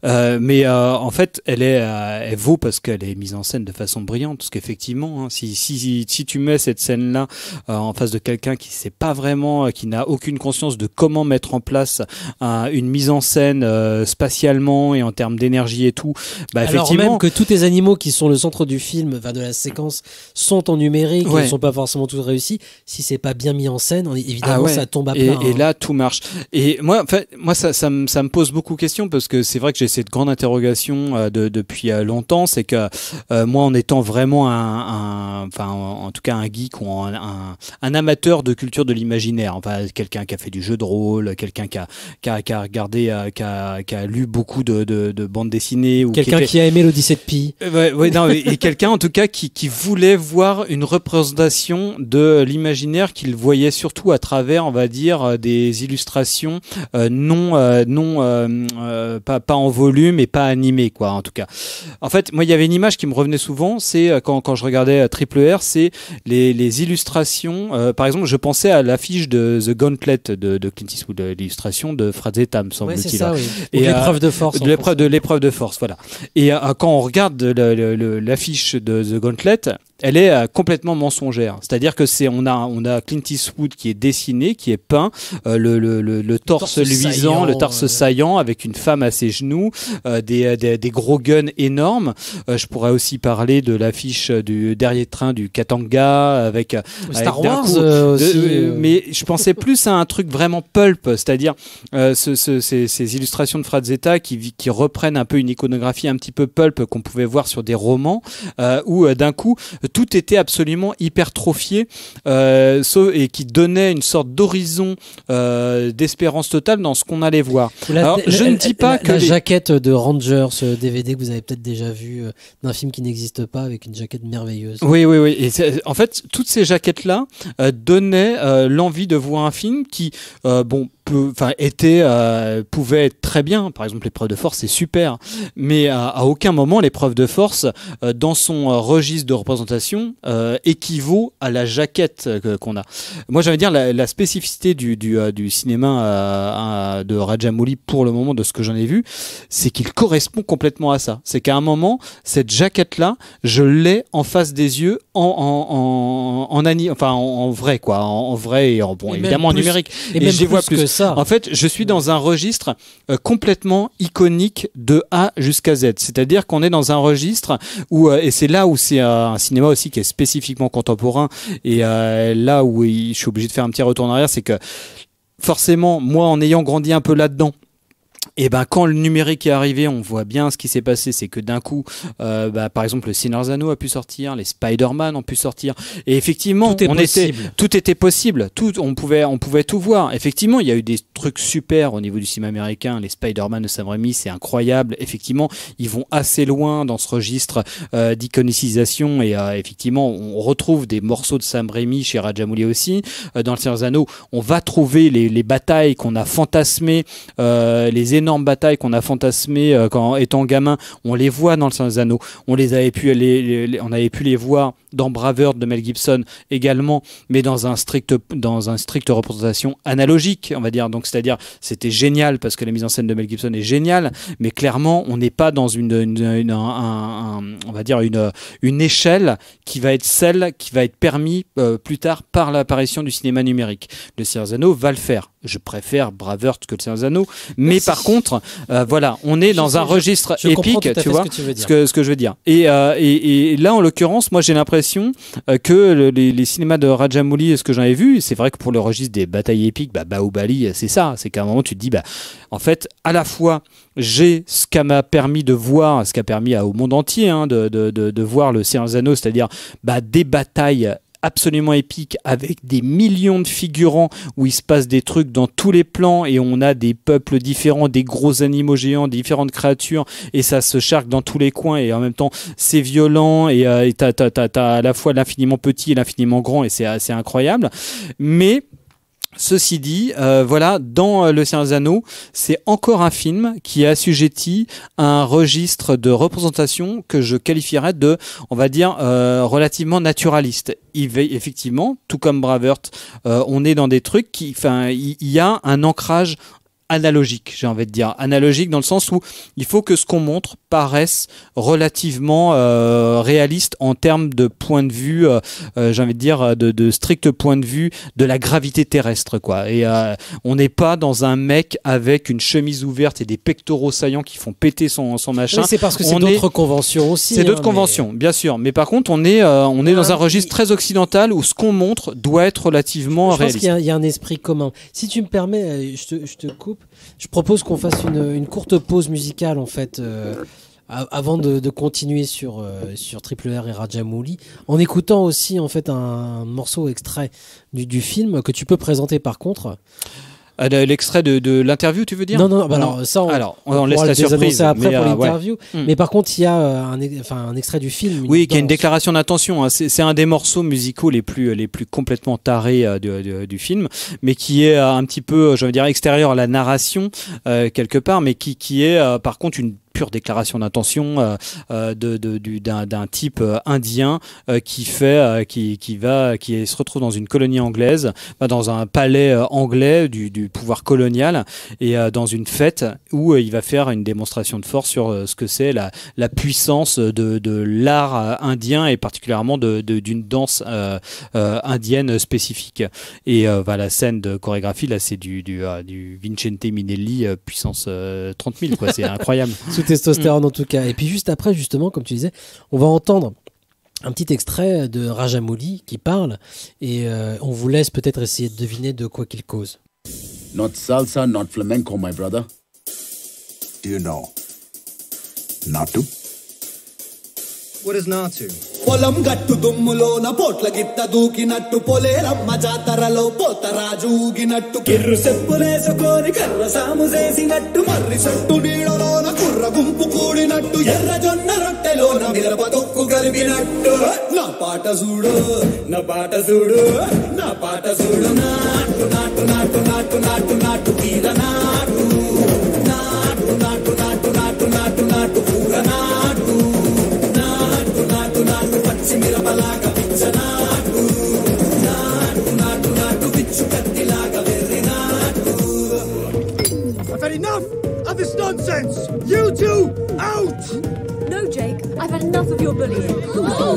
Speaker 10: Mais en fait, elle vaut parce qu'elle est mise en scène de façon brillante, parce qu'effectivement, hein, si tu mets cette scène là en face de quelqu'un qui sait pas vraiment, qui n'a aucune conscience de comment mettre en place une mise en scène spatialement et en termes d'énergie et tout, bah effectivement.
Speaker 9: Alors même que tous les animaux qui sont le centre du film, de la séquence, sont en numérique, et ne sont pas forcément tous réussis. Si c'est pas bien mis en scène, évidemment ça tombe à plat.
Speaker 10: Et là tout marche. Et moi ça me pose beaucoup de questions, parce que c'est vrai que j'ai cette grande interrogation depuis longtemps, c'est que moi, en étant vraiment en tout cas un geek ou un amateur de culture de l'imaginaire, enfin quelqu'un qui a fait du jeu de rôle, quelqu'un qui a regardé, qui a lu beaucoup de bandes dessinées, ou
Speaker 9: quelqu'un qui a aimé l'Odyssée de Pi.
Speaker 10: Non, et quelqu'un en tout cas qui qui voulait voir une représentation de l'imaginaire qu'il voyait surtout à travers, on va dire, des illustrations pas en volume et pas animées, quoi, en tout cas. En fait, moi, il y avait une image qui me revenait souvent, c'est quand je regardais Triple R, c'est les illustrations. Par exemple, je pensais à l'affiche de The Gauntlet de Clint Eastwood, l'illustration de Frazetta, me semble-t-il.
Speaker 9: Ouais, c'est ça, oui. Et l'épreuve de force.
Speaker 10: De l'épreuve de force, voilà. Et quand on regarde l'affiche de The Gauntlet, elle est complètement mensongère. C'est-à-dire que on a Clint Eastwood qui est dessiné, qui est peint, le torse luisant, saillant, le torse saillant, avec une femme à ses genoux, des gros guns énormes. Je pourrais aussi parler de l'affiche du dernier train du Katanga avec
Speaker 9: Star
Speaker 10: avec
Speaker 9: Wars
Speaker 10: aussi.
Speaker 9: aussi.
Speaker 10: Mais je pensais plus à un truc vraiment pulp, c'est-à-dire ces illustrations de Frazetta qui reprennent un peu une iconographie un petit peu pulp qu'on pouvait voir sur des romans, où d'un coup tout était absolument hypertrophié, et qui donnait une sorte d'horizon d'espérance totale dans ce qu'on allait voir. Alors, je ne dis pas que
Speaker 9: la jaquette de Rangers DVD que vous avez peut-être déjà vu d'un film qui n'existe pas, avec une jaquette merveilleuse.
Speaker 10: Oui. Et en fait, toutes ces jaquettes-là donnaient l'envie de voir un film qui, pouvait être très bien. Par exemple, l'épreuve de force, c'est super, mais à aucun moment l'épreuve de force, dans son registre de représentation, équivaut à la jaquette qu'on a. Moi, j'allais dire la spécificité du cinéma de Rajamouli, pour le moment, de ce que j'en ai vu, c'est qu'il correspond complètement à ça. C'est qu'à un moment, cette jaquette-là, je l'ai en face des yeux, en vrai, quoi, en vrai et évidemment en numérique. Et je les vois plus. En fait, je suis dans un registre complètement iconique de A jusqu'à Z. C'est-à-dire qu'on est dans un registre où, et c'est là où c'est un cinéma aussi qui est spécifiquement contemporain, et là où je suis obligé de faire un petit retour en arrière, c'est que forcément, moi, en ayant grandi un peu là-dedans, et quand le numérique est arrivé, on voit bien ce qui s'est passé, c'est que d'un coup, par exemple, le Seigneur Anneaux a pu sortir, les Spider-Man ont pu sortir, et effectivement, tout était possible, on pouvait tout voir. Effectivement, il y a eu des trucs super au niveau du cinéma américain, les Spider-Man de Sam Raimi, c'est incroyable. Effectivement, ils vont assez loin dans ce registre d'iconicisation, et effectivement, on retrouve des morceaux de Sam Raimi chez Rajamouli aussi. Dans le Seigneur Anneaux, on va trouver les batailles qu'on a fantasmées, les énormes batailles qu'on a fantasmées quand étant gamin, on les voit dans le Seigneur des Anneaux. On avait pu les voir dans Braveheart de Mel Gibson également, mais dans un stricte représentation analogique, on va dire. Donc, c'est-à-dire, c'était génial parce que la mise en scène de Mel Gibson est géniale, mais clairement, on n'est pas dans on va dire une échelle qui va être celle qui va être permis plus tard par l'apparition du cinéma numérique. Le Seigneur des Anneaux va le faire. Je préfère Braveheart que le Seigneur des Anneaux, mais par contre, voilà, on est dans un registre épique, tu vois ce que je veux dire. Et là, en l'occurrence, moi, j'ai l'impression que les cinémas de Rajamouli, ce que j'en ai vu, c'est vrai que pour le registre des batailles épiques, Bahubali, c'est ça. C'est qu'à un moment, tu te dis, en fait, à la fois, j'ai ce qu'a m'a permis de voir, ce qu'a permis au monde entier de voir le Seigneur des Anneaux, c'est-à-dire des batailles absolument épique avec des millions de figurants où il se passe des trucs dans tous les plans, et on a des peuples différents, des gros animaux géants, différentes créatures, et ça se charque dans tous les coins, et en même temps c'est violent, et t'as à la fois l'infiniment petit et l'infiniment grand, et c'est assez incroyable. Mais ceci dit, dans Le Seigneur des Anneaux, c'est encore un film qui est assujetti à un registre de représentation que je qualifierais de, on va dire, relativement naturaliste. Effectivement, tout comme Braveheart, on est dans des trucs il y a un ancrage analogique, j'ai envie de dire. Analogique dans le sens où il faut que ce qu'on montre paraisse relativement réaliste en termes de point de vue, j'ai envie de dire, de strict point de vue de la gravité terrestre, quoi. Et on n'est pas dans un mec avec une chemise ouverte et des pectoraux saillants qui font péter son machin.
Speaker 9: Mais c'est parce que c'est d'autres conventions aussi.
Speaker 10: C'est d'autres conventions, bien sûr. Mais par contre, on est dans un registre très occidental où ce qu'on montre doit être relativement réaliste.
Speaker 9: Je pense qu'il y a un esprit commun. Si tu me permets, je te coupe. Je propose qu'on fasse une courte pause musicale, en fait, avant de continuer sur Triple R et Rajamouli, en écoutant aussi, en fait, un morceau extrait du film que tu peux présenter, par contre.
Speaker 10: L'extrait de l'interview, tu veux dire?
Speaker 9: Non, bah alors ça,
Speaker 10: on laisse la surprise
Speaker 9: après
Speaker 10: mais,
Speaker 9: pour l'interview.
Speaker 10: Ouais.
Speaker 9: Mais par contre, il y a un extrait du film.
Speaker 10: Oui, qui a une déclaration d'intention. Hein. C'est un des morceaux musicaux les plus complètement tarés du film, mais qui est un petit peu, je veux dire, extérieur à la narration quelque part, mais qui est par contre une pure déclaration d'intention d'un type indien qui se retrouve dans une colonie anglaise, dans un palais anglais du pouvoir colonial, et dans une fête où il va faire une démonstration de force sur ce que c'est la puissance de l'art indien, et particulièrement d'une danse indienne spécifique. Et la scène de chorégraphie là, c'est du Vincente Minelli puissance 30 000 quoi. C'est incroyable.
Speaker 9: Testostérone en tout cas. Et puis juste après, justement, comme tu disais, on va entendre un petit extrait de Rajamouli qui parle, et on vous laisse peut-être essayer de deviner de quoi qu'il cause.
Speaker 11: Not salsa, not flamenco, my brother.
Speaker 7: Do you know? Natu?
Speaker 12: What is Natu?
Speaker 13: పొలం గట్టు దుమ్ములోన పోట్ల గిట్ట దూకినట్టు పొలేరమ్మ జాతరలో పోతరాజు ఊగినట్టు కిర్రు చెప్పులేసుకొని కర్ర సాము చేసినట్టు మర్రి సొట్టు నీడలోన కుర్ర గుంపు కూడినట్టు ఎర్ర జొన్న రొట్టెలోన మిరప తొక్కు కలిపినట్టు నా పాట చూడు నా పాట చూడు నా పాట చూడు నాటు నాటు నాటు నాటు నాటు నాటు తీర నాటు నాటు నాటు నాటు నాటు నాటు నాటు పూర నాటు మిరపలాగా పిచ్చనాటు నాటు నాటు నాటు పిచ్చు కత్తిలాగా వెర్రి నాటు.
Speaker 12: I've had enough of this nonsense. You two out.
Speaker 14: No, Jake. I've had enough of your bullying. Oh,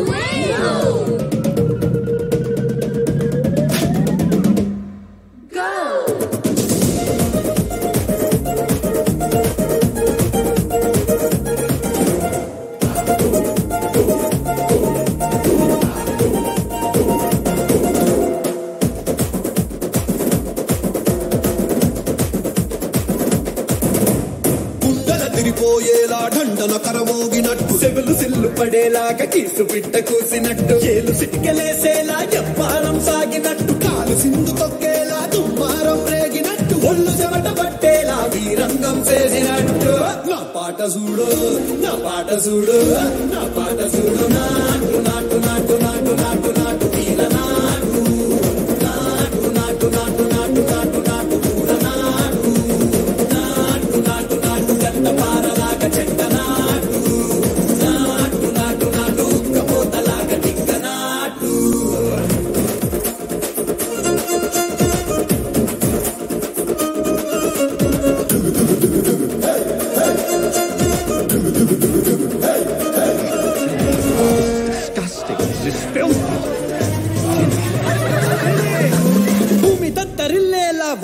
Speaker 13: ఢండన కరమోగినట్టు సెవులు సిల్లు పడేలాగా కీసు పిట్ట కూసినట్టు ఏలు సిటికెలేసేలా ఎప్పారం సాగినట్టు కాలు సింధు తొక్కేలా దుమ్మారం రేగినట్టు ఒళ్ళు చెమట పట్టేలా వీరంగం చేసినట్టు నా పాట చూడు నా పాట చూడు నా పాట చూడు నాటు నాటు నాటు నాటు నాటు నాటు తీర నాటు నాటు నాటు నాటు నాటు నాటు నాటు పూర నాటు నాటు నాటు నాటు గంట పారలాగా చెట్ట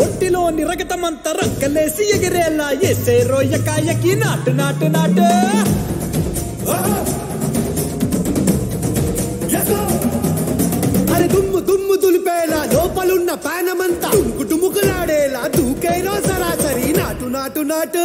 Speaker 13: ఒంటిలోని రగతమంతా రక్కలేసి ఎగిరేలా ఎసే రోయకాయకి నాటు నాటు నాటు అరే దుమ్ము దుమ్ము దులిపేలా లోపలున్న పానమంతా టుముకులాడేలా దూకేరో సరాసరి నాటు నాటు నాటు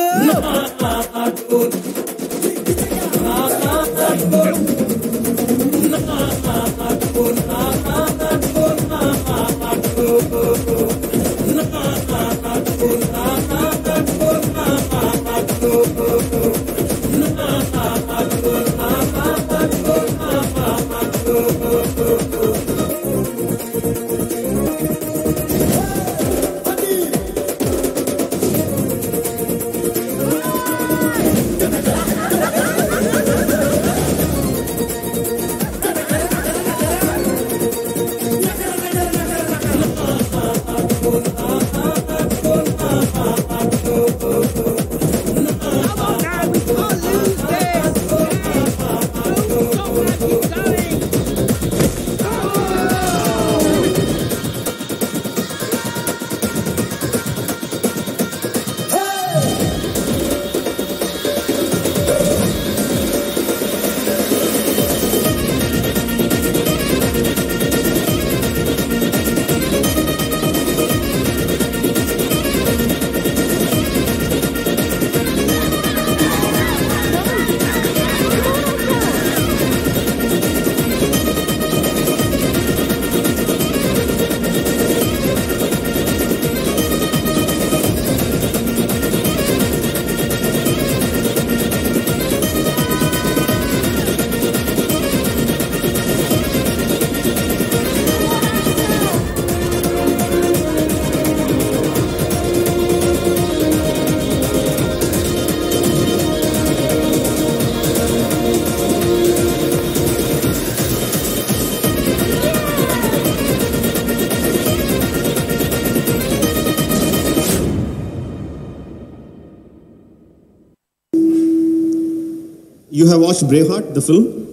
Speaker 15: have watched Braveheart, the film?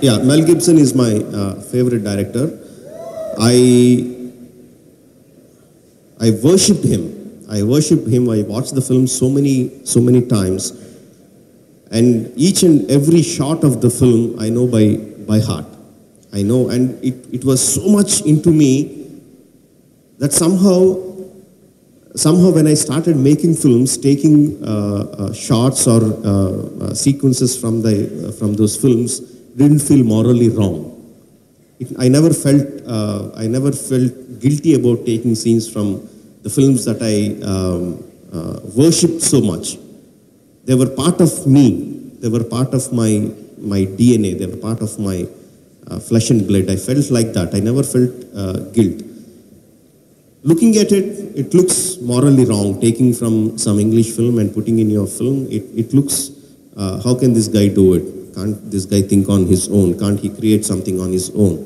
Speaker 15: Yeah, Mel Gibson is my favorite director. I worshipped him. I watched the film so many times. And each and every shot of the film I know by heart. I know, and it was so much into me that somehow when I started making films, taking shots or sequences from those films didn't feel morally wrong. I never felt guilty about taking scenes from the films that I worshipped so much. They were part of me. They were part of my DNA. They were part of my flesh and blood. I felt like that. I never felt guilt. Looking at it, it looks morally wrong. Taking from some English film and putting in your film, it looks, how can this guy do it? Can't this guy think on his own? Can't he create something on his own?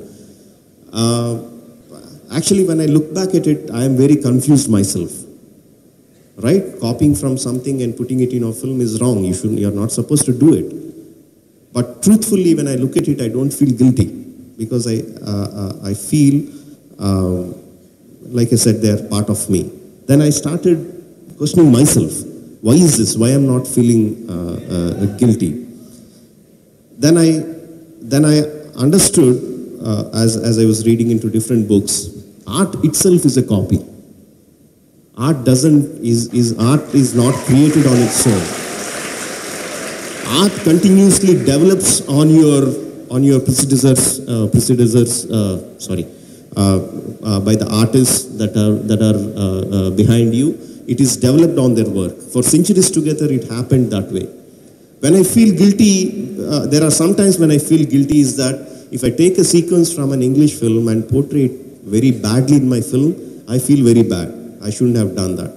Speaker 15: Actually, when I look back at it, I am very confused myself. Right? Copying from something and putting it in a film is wrong. You're not supposed to do it. But truthfully, when I look at it, I don't feel guilty because I feel, like I said, they're part of me. Then I started questioning myself. Why is this? Why I'm not feeling guilty? Then I understood, as I was reading into different books, art itself is a copy. Art is not created on its own. Art continuously develops on your predecessors by the artists that are behind you. It is developed on their work. For centuries together, it happened that way. When I feel guilty, there are sometimes when I feel guilty is that if I take a sequence from an English film and portray it very badly in my film, I feel very bad. I shouldn't have done that.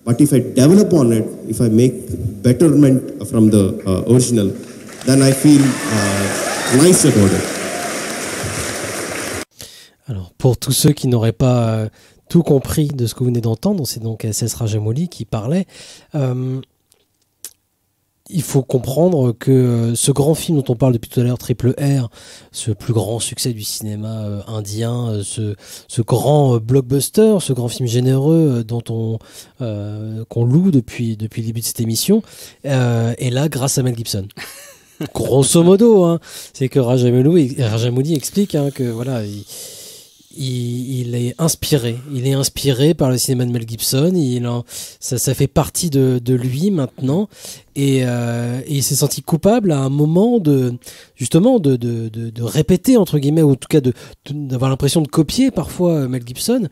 Speaker 15: But if I develop on it, if I make betterment from the original, then I feel nice about it.
Speaker 9: Alors, pour tous ceux qui n'auraient pas tout compris de ce que vous venez d'entendre, c'est donc S.S. Rajamouli qui parlait. Il faut comprendre que ce grand film dont on parle depuis tout à l'heure, Triple R, ce plus grand succès du cinéma indien, ce grand blockbuster, ce grand film généreux dont qu'on loue depuis le début de cette émission, est là grâce à Mel Gibson. Grosso modo, hein, c'est que Rajamouli explique que voilà. Il est inspiré par le cinéma de Mel Gibson. Ça fait partie de lui maintenant, et il s'est senti coupable à un moment de répéter entre guillemets, ou en tout cas d'avoir l'impression de copier parfois Mel Gibson,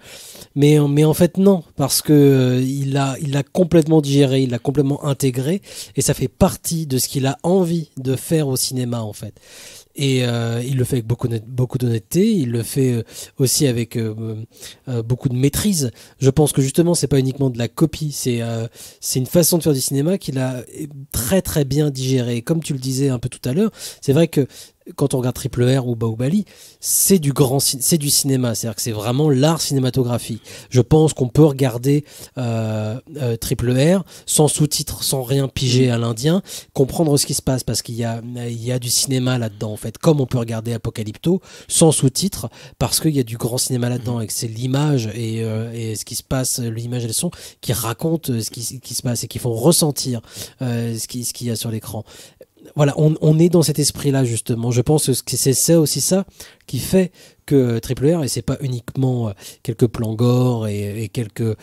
Speaker 9: mais en fait non, parce que il l'a complètement digéré, il l'a complètement intégré, et ça fait partie de ce qu'il a envie de faire au cinéma en fait. Et il le fait avec beaucoup d'honnêteté, il le fait aussi avec beaucoup de maîtrise. Je pense que justement c'est pas uniquement de la copie, c'est une façon de faire du cinéma qu'il a très très bien digéré. Comme tu le disais un peu tout à l'heure, c'est vrai que quand on regarde Triple R ou Bahubali, c'est du cinéma, c'est-à-dire que c'est vraiment l'art cinématographique. Je pense qu'on peut regarder Triple R sans sous-titres, sans rien piger à l'indien, comprendre ce qui se passe, parce qu'il y a du cinéma là-dedans en fait, comme on peut regarder Apocalypto sans sous-titres, parce qu'il y a du grand cinéma là-dedans, et que c'est l'image et ce qui se passe, l'image et le son qui racontent ce qui se passe et qui font ressentir ce qu'il y a sur l'écran. Voilà, on est dans cet esprit-là justement. Je pense que c'est ça qui fait que Triple R, et c'est pas uniquement quelques plans gore et quelques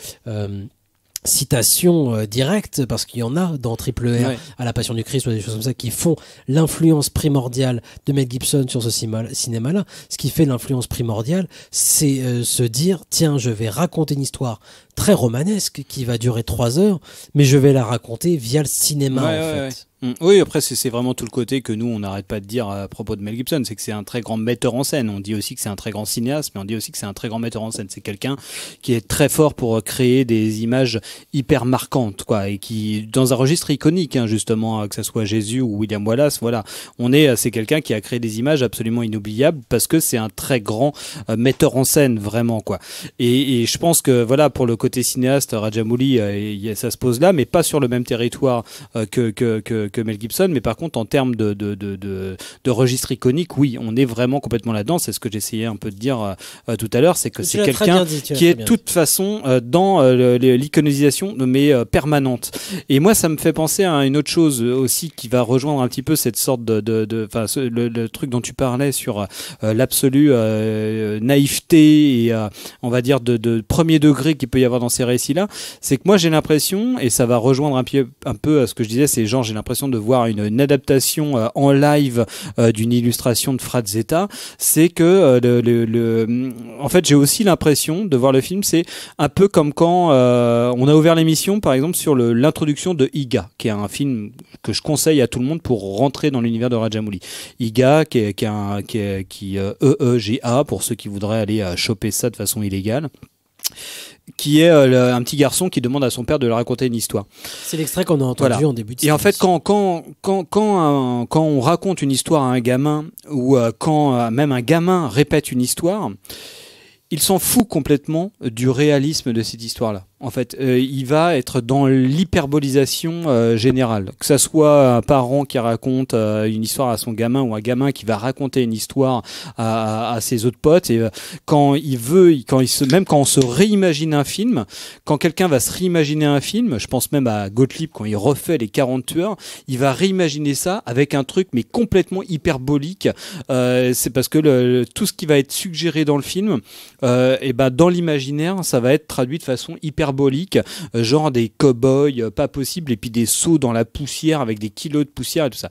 Speaker 9: citations directes, parce qu'il y en a dans Triple R, ouais, à la Passion du Christ ou des choses comme ça, qui font l'influence primordiale de Mel Gibson sur ce cinéma-là. Ce qui fait l'influence primordiale, c'est se dire, tiens, je vais raconter une histoire très romanesque qui va durer 3 heures, mais je vais la raconter via le cinéma en fait.
Speaker 10: Ouais. Oui, après c'est vraiment tout le côté que nous on n'arrête pas de dire à propos de Mel Gibson, c'est que c'est un très grand metteur en scène. On dit aussi que c'est un très grand cinéaste, mais on dit aussi que c'est un très grand metteur en scène. C'est quelqu'un qui est très fort pour créer des images hyper marquantes, quoi, et qui dans un registre iconique, hein, justement, que ça soit Jésus ou William Wallace, voilà, c'est quelqu'un qui a créé des images absolument inoubliables parce que c'est un très grand metteur en scène, vraiment, quoi. Et je pense que voilà, pour le côté cinéaste, Rajamouli, ça se pose là, mais pas sur le même territoire que Mel Gibson. Mais par contre, en termes de registre iconique, oui, on est vraiment complètement là-dedans. C'est ce que j'essayais un peu de dire tout à l'heure, c'est que c'est quelqu'un qui est de toute façon dans l'iconisation, mais permanente. Et moi, ça me fait penser à une autre chose aussi qui va rejoindre un petit peu cette sorte le truc dont tu parlais sur l'absolue naïveté et on va dire de premier degré qu'il peut y avoir dans ces récits-là. C'est que moi, j'ai l'impression, et ça va rejoindre un peu à ce que je disais, c'est genre j'ai l'impression de voir une adaptation en live d'une illustration de Frazetta. C'est que en fait, j'ai aussi l'impression de voir le film, c'est un peu comme quand on a ouvert l'émission, par exemple, sur l'introduction de Iga, qui est un film que je conseille à tout le monde pour rentrer dans l'univers de Rajamouli. Iga, qui est EEGA, pour ceux qui voudraient aller choper ça de façon illégale, qui est un petit garçon qui demande à son père de lui raconter une histoire.
Speaker 9: C'est l'extrait qu'on a entendu en début de séance.
Speaker 10: Et en fait, quand on raconte une histoire à un gamin, ou quand même un gamin répète une histoire, il s'en fout complètement du réalisme de cette histoire-là. En fait, il va être dans l'hyperbolisation générale. Que ça soit un parent qui raconte une histoire à son gamin ou un gamin qui va raconter une histoire à ses autres potes. Et quand on se réimagine un film, quand quelqu'un va se réimaginer un film, je pense même à Gottlieb quand il refait Les 40 tueurs, il va réimaginer ça avec un truc mais complètement hyperbolique. C'est parce que tout ce qui va être suggéré dans le film, dans l'imaginaire, ça va être traduit de façon hyperbolique, genre des cow-boys pas possible, et puis des sauts dans la poussière avec des kilos de poussière et tout ça.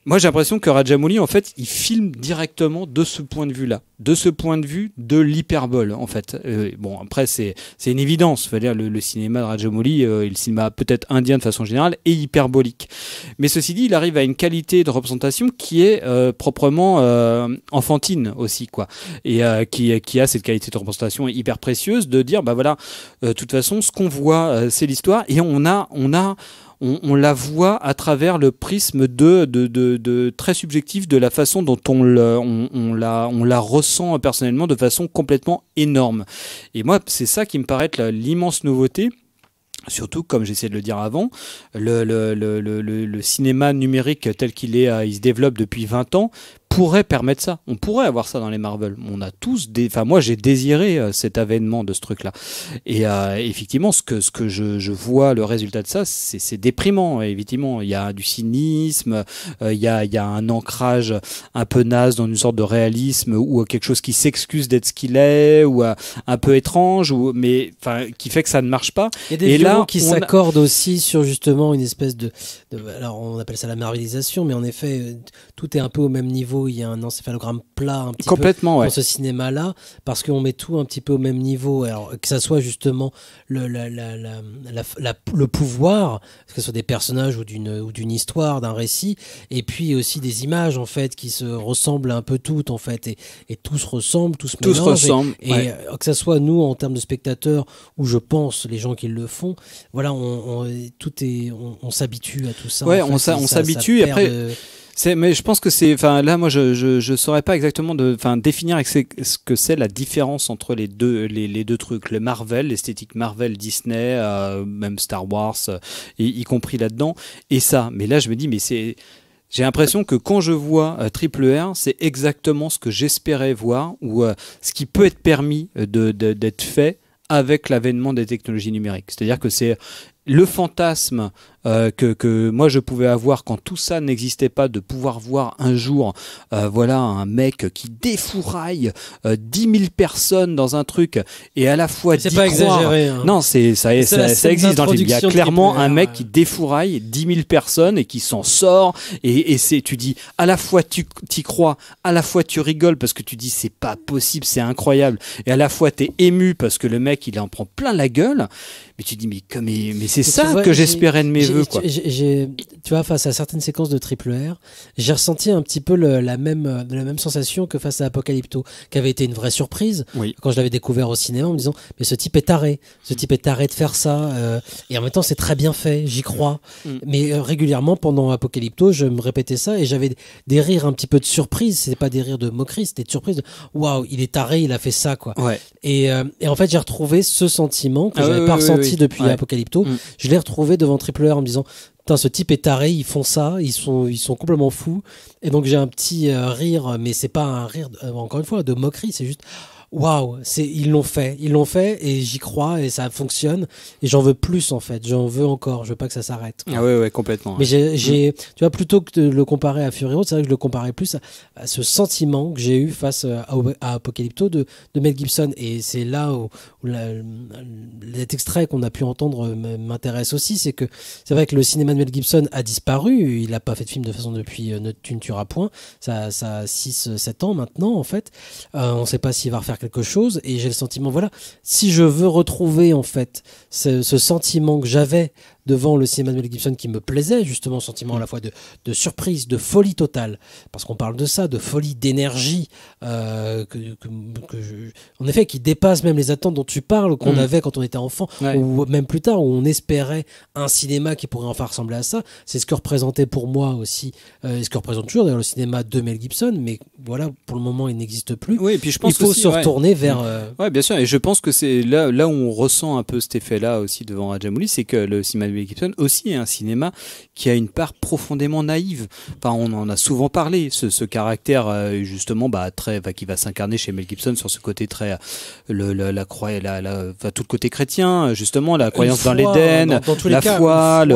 Speaker 10: Moi, j'ai l'impression que Rajamouli, en fait, il filme directement de ce point de vue-là, de ce point de vue de l'hyperbole, en fait. Bon, après, c'est une évidence. Faut dire, le cinéma de Rajamouli, le cinéma peut-être indien de façon générale, est hyperbolique. Mais ceci dit, il arrive à une qualité de représentation qui est proprement enfantine aussi, quoi. Et qui a cette qualité de représentation hyper précieuse de dire, de toute façon, ce qu'on voit, c'est l'histoire, et on la voit à travers le prisme de très subjectif de la façon dont on la ressent personnellement de façon complètement énorme. Et moi, c'est ça qui me paraît être l'immense nouveauté. Surtout, comme j'essayais de le dire avant, le cinéma numérique tel qu'il est, il se développe depuis 20 ans, pourrait permettre ça. On pourrait avoir ça dans les Marvel. On a tous moi, j'ai désiré cet avènement de ce truc-là. Et effectivement, ce que je vois, le résultat de ça, c'est déprimant. Effectivement, il y a du cynisme, il y a un ancrage un peu naze dans une sorte de réalisme ou quelque chose qui s'excuse d'être ce qu'il est, ou un peu étrange, mais qui fait que ça ne marche pas.
Speaker 9: Il y a des violons qui s'accordent aussi sur justement une espèce de alors on appelle ça la marvelisation, mais en effet, tout est un peu au même niveau. Il y a un encéphalogramme plat un petit peu dans ce cinéma-là, parce qu'on met tout un petit peu au même niveau. Alors que ça soit justement le pouvoir, que ce soit des personnages ou d'une histoire, d'un récit, et puis aussi des images en fait qui se ressemblent un peu toutes en fait, et tout se ressemble, tout se mélange. Et que ça soit nous en termes de spectateurs, ou je pense les gens qui le font, voilà, on s'habitue à tout ça.
Speaker 10: Ouais, on s'habitue et après. Mais je pense que là, moi, je saurais pas exactement définir ce que c'est la différence entre les deux trucs, le Marvel, l'esthétique Marvel, Disney, même Star Wars, y compris là-dedans, et ça. Mais là, je me dis, j'ai l'impression que quand je vois Triple R, c'est exactement ce que j'espérais voir, ou ce qui peut être permis d'être fait avec l'avènement des technologies numériques. C'est-à-dire que c'est le fantasme que moi je pouvais avoir quand tout ça n'existait pas, de pouvoir voir un jour un mec qui défouraille 10 000 personnes dans un truc, et à la fois
Speaker 9: c'est pas exagéré, hein.
Speaker 10: Non, ça existe dans le film. Il y a clairement un mec qui défouraille 10 000 personnes et qui s'en sort, et tu dis à la fois tu t'y crois, à la fois tu rigoles parce que tu dis c'est pas possible, c'est incroyable, et à la fois t'es ému parce que le mec il en prend plein la gueule, mais tu dis mais c'est ça que j'espérais de mes voeux. veux, quoi.
Speaker 9: Tu vois, face à certaines séquences de Triple R, j'ai ressenti un petit peu la même sensation que face à Apocalypto, qui avait été une vraie surprise quand je l'avais découvert au cinéma en me disant, mais ce type est taré, de faire ça, et en même temps c'est très bien fait, j'y crois. Mais régulièrement pendant Apocalypto, je me répétais ça et j'avais des rires un petit peu de surprise, c'était pas des rires de moquerie, c'était de surprise, waouh, il est taré, il a fait ça, quoi.
Speaker 10: Ouais.
Speaker 9: Et en fait, j'ai retrouvé ce sentiment que j'avais pas ressenti depuis Apocalypto. Je l'ai retrouvé devant Triple R en me disant, putain, ce type est taré, ils font ça, ils sont complètement fous. Et donc j'ai un petit rire, mais c'est pas un rire, encore une fois, de moquerie, c'est juste, waouh, ils l'ont fait et j'y crois et ça fonctionne et j'en veux plus en fait, j'en veux encore, je veux pas que ça s'arrête, quoi.
Speaker 10: Ah ouais, complètement.
Speaker 9: Mais tu vois, plutôt que de le comparer à Fury Road, c'est vrai que je le comparais plus à ce sentiment que j'ai eu face à Apocalypto de Mel Gibson, et c'est là où cet extrait qu'on a pu entendre m'intéresse aussi, c'est que c'est vrai que le cinéma de Mel Gibson a disparu, il a pas fait de film de façon depuis Tu ne tueras point, ça a 6-7 ans maintenant en fait, on sait pas s'il va refaire quelque chose, et j'ai le sentiment, voilà, si je veux retrouver en fait ce sentiment que j'avais devant le cinéma de Mel Gibson qui me plaisait, justement, sentiment à la fois de surprise, de folie totale, parce qu'on parle de ça, de folie, d'énergie, en effet, qui dépasse même les attentes dont tu parles, qu'on avait quand on était enfant, ou même plus tard, où on espérait un cinéma qui pourrait enfin ressembler à ça. C'est ce que représentait pour moi aussi, et ce que représente toujours d'ailleurs le cinéma de Mel Gibson, mais voilà, pour le moment, il n'existe plus.
Speaker 10: Oui, et puis je pense
Speaker 9: il faut se retourner vers...
Speaker 10: Ouais, bien sûr, et je pense que c'est là où on ressent un peu cet effet-là aussi devant Rajamouli, c'est que le cinéma de Mel Gibson aussi est un cinéma qui a une part profondément naïve. Enfin, on en a souvent parlé, ce caractère justement qui va s'incarner chez Mel Gibson sur ce côté très tout le côté chrétien, justement, la croyance dans l'Éden, la foi,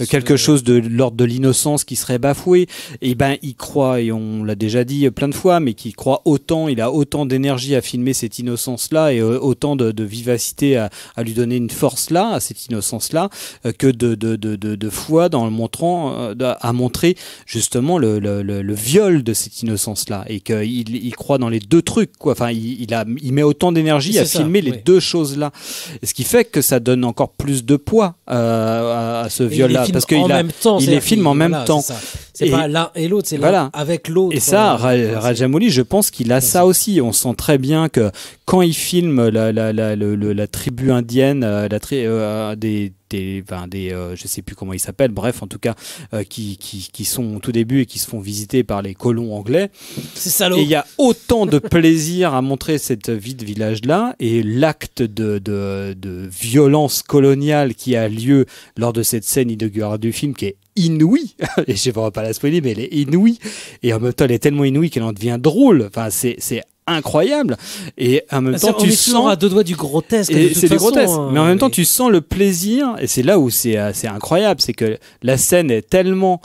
Speaker 10: quelque chose de l'ordre de l'innocence qui serait bafoué. Et il croit, et on l'a déjà dit plein de fois, mais qu'il croit autant, il a autant d'énergie à filmer cette innocence-là et autant de vivacité à lui donner une force-là, à cette innocence-là, que de foi dans le montrant, à montrer justement le viol de cette innocence-là, et qu'il croit dans les deux trucs, quoi. Enfin, il met autant d'énergie à filmer les deux choses-là, ce qui fait que ça donne encore plus de poids à ce viol-là, parce qu'il les filme en même temps.
Speaker 9: C'est pas l'un et l'autre, c'est l'un avec l'autre.
Speaker 10: Et ça, Rajamouli, je pense qu'il a ça aussi. On sent très bien que quand il filme la tribu indienne, je sais plus comment ils s'appellent, bref, en tout cas, qui sont au tout début et qui se font visiter par les colons anglais.
Speaker 9: C'est salaud.
Speaker 10: Et il y a autant de plaisir à montrer cette vie de village-là, et l'acte de violence coloniale qui a lieu lors de cette scène inaugurale du film, qui est inouïe, et je ne vais pas la spoiler, mais elle est inouïe, et en même temps elle est tellement inouïe qu'elle en devient drôle. Enfin, c'est incroyable, et en même temps tu sens
Speaker 9: à deux doigts du grotesque,
Speaker 10: et c'est du grotesque, mais en même temps tu sens le plaisir, et c'est là où c'est incroyable, c'est que la scène est tellement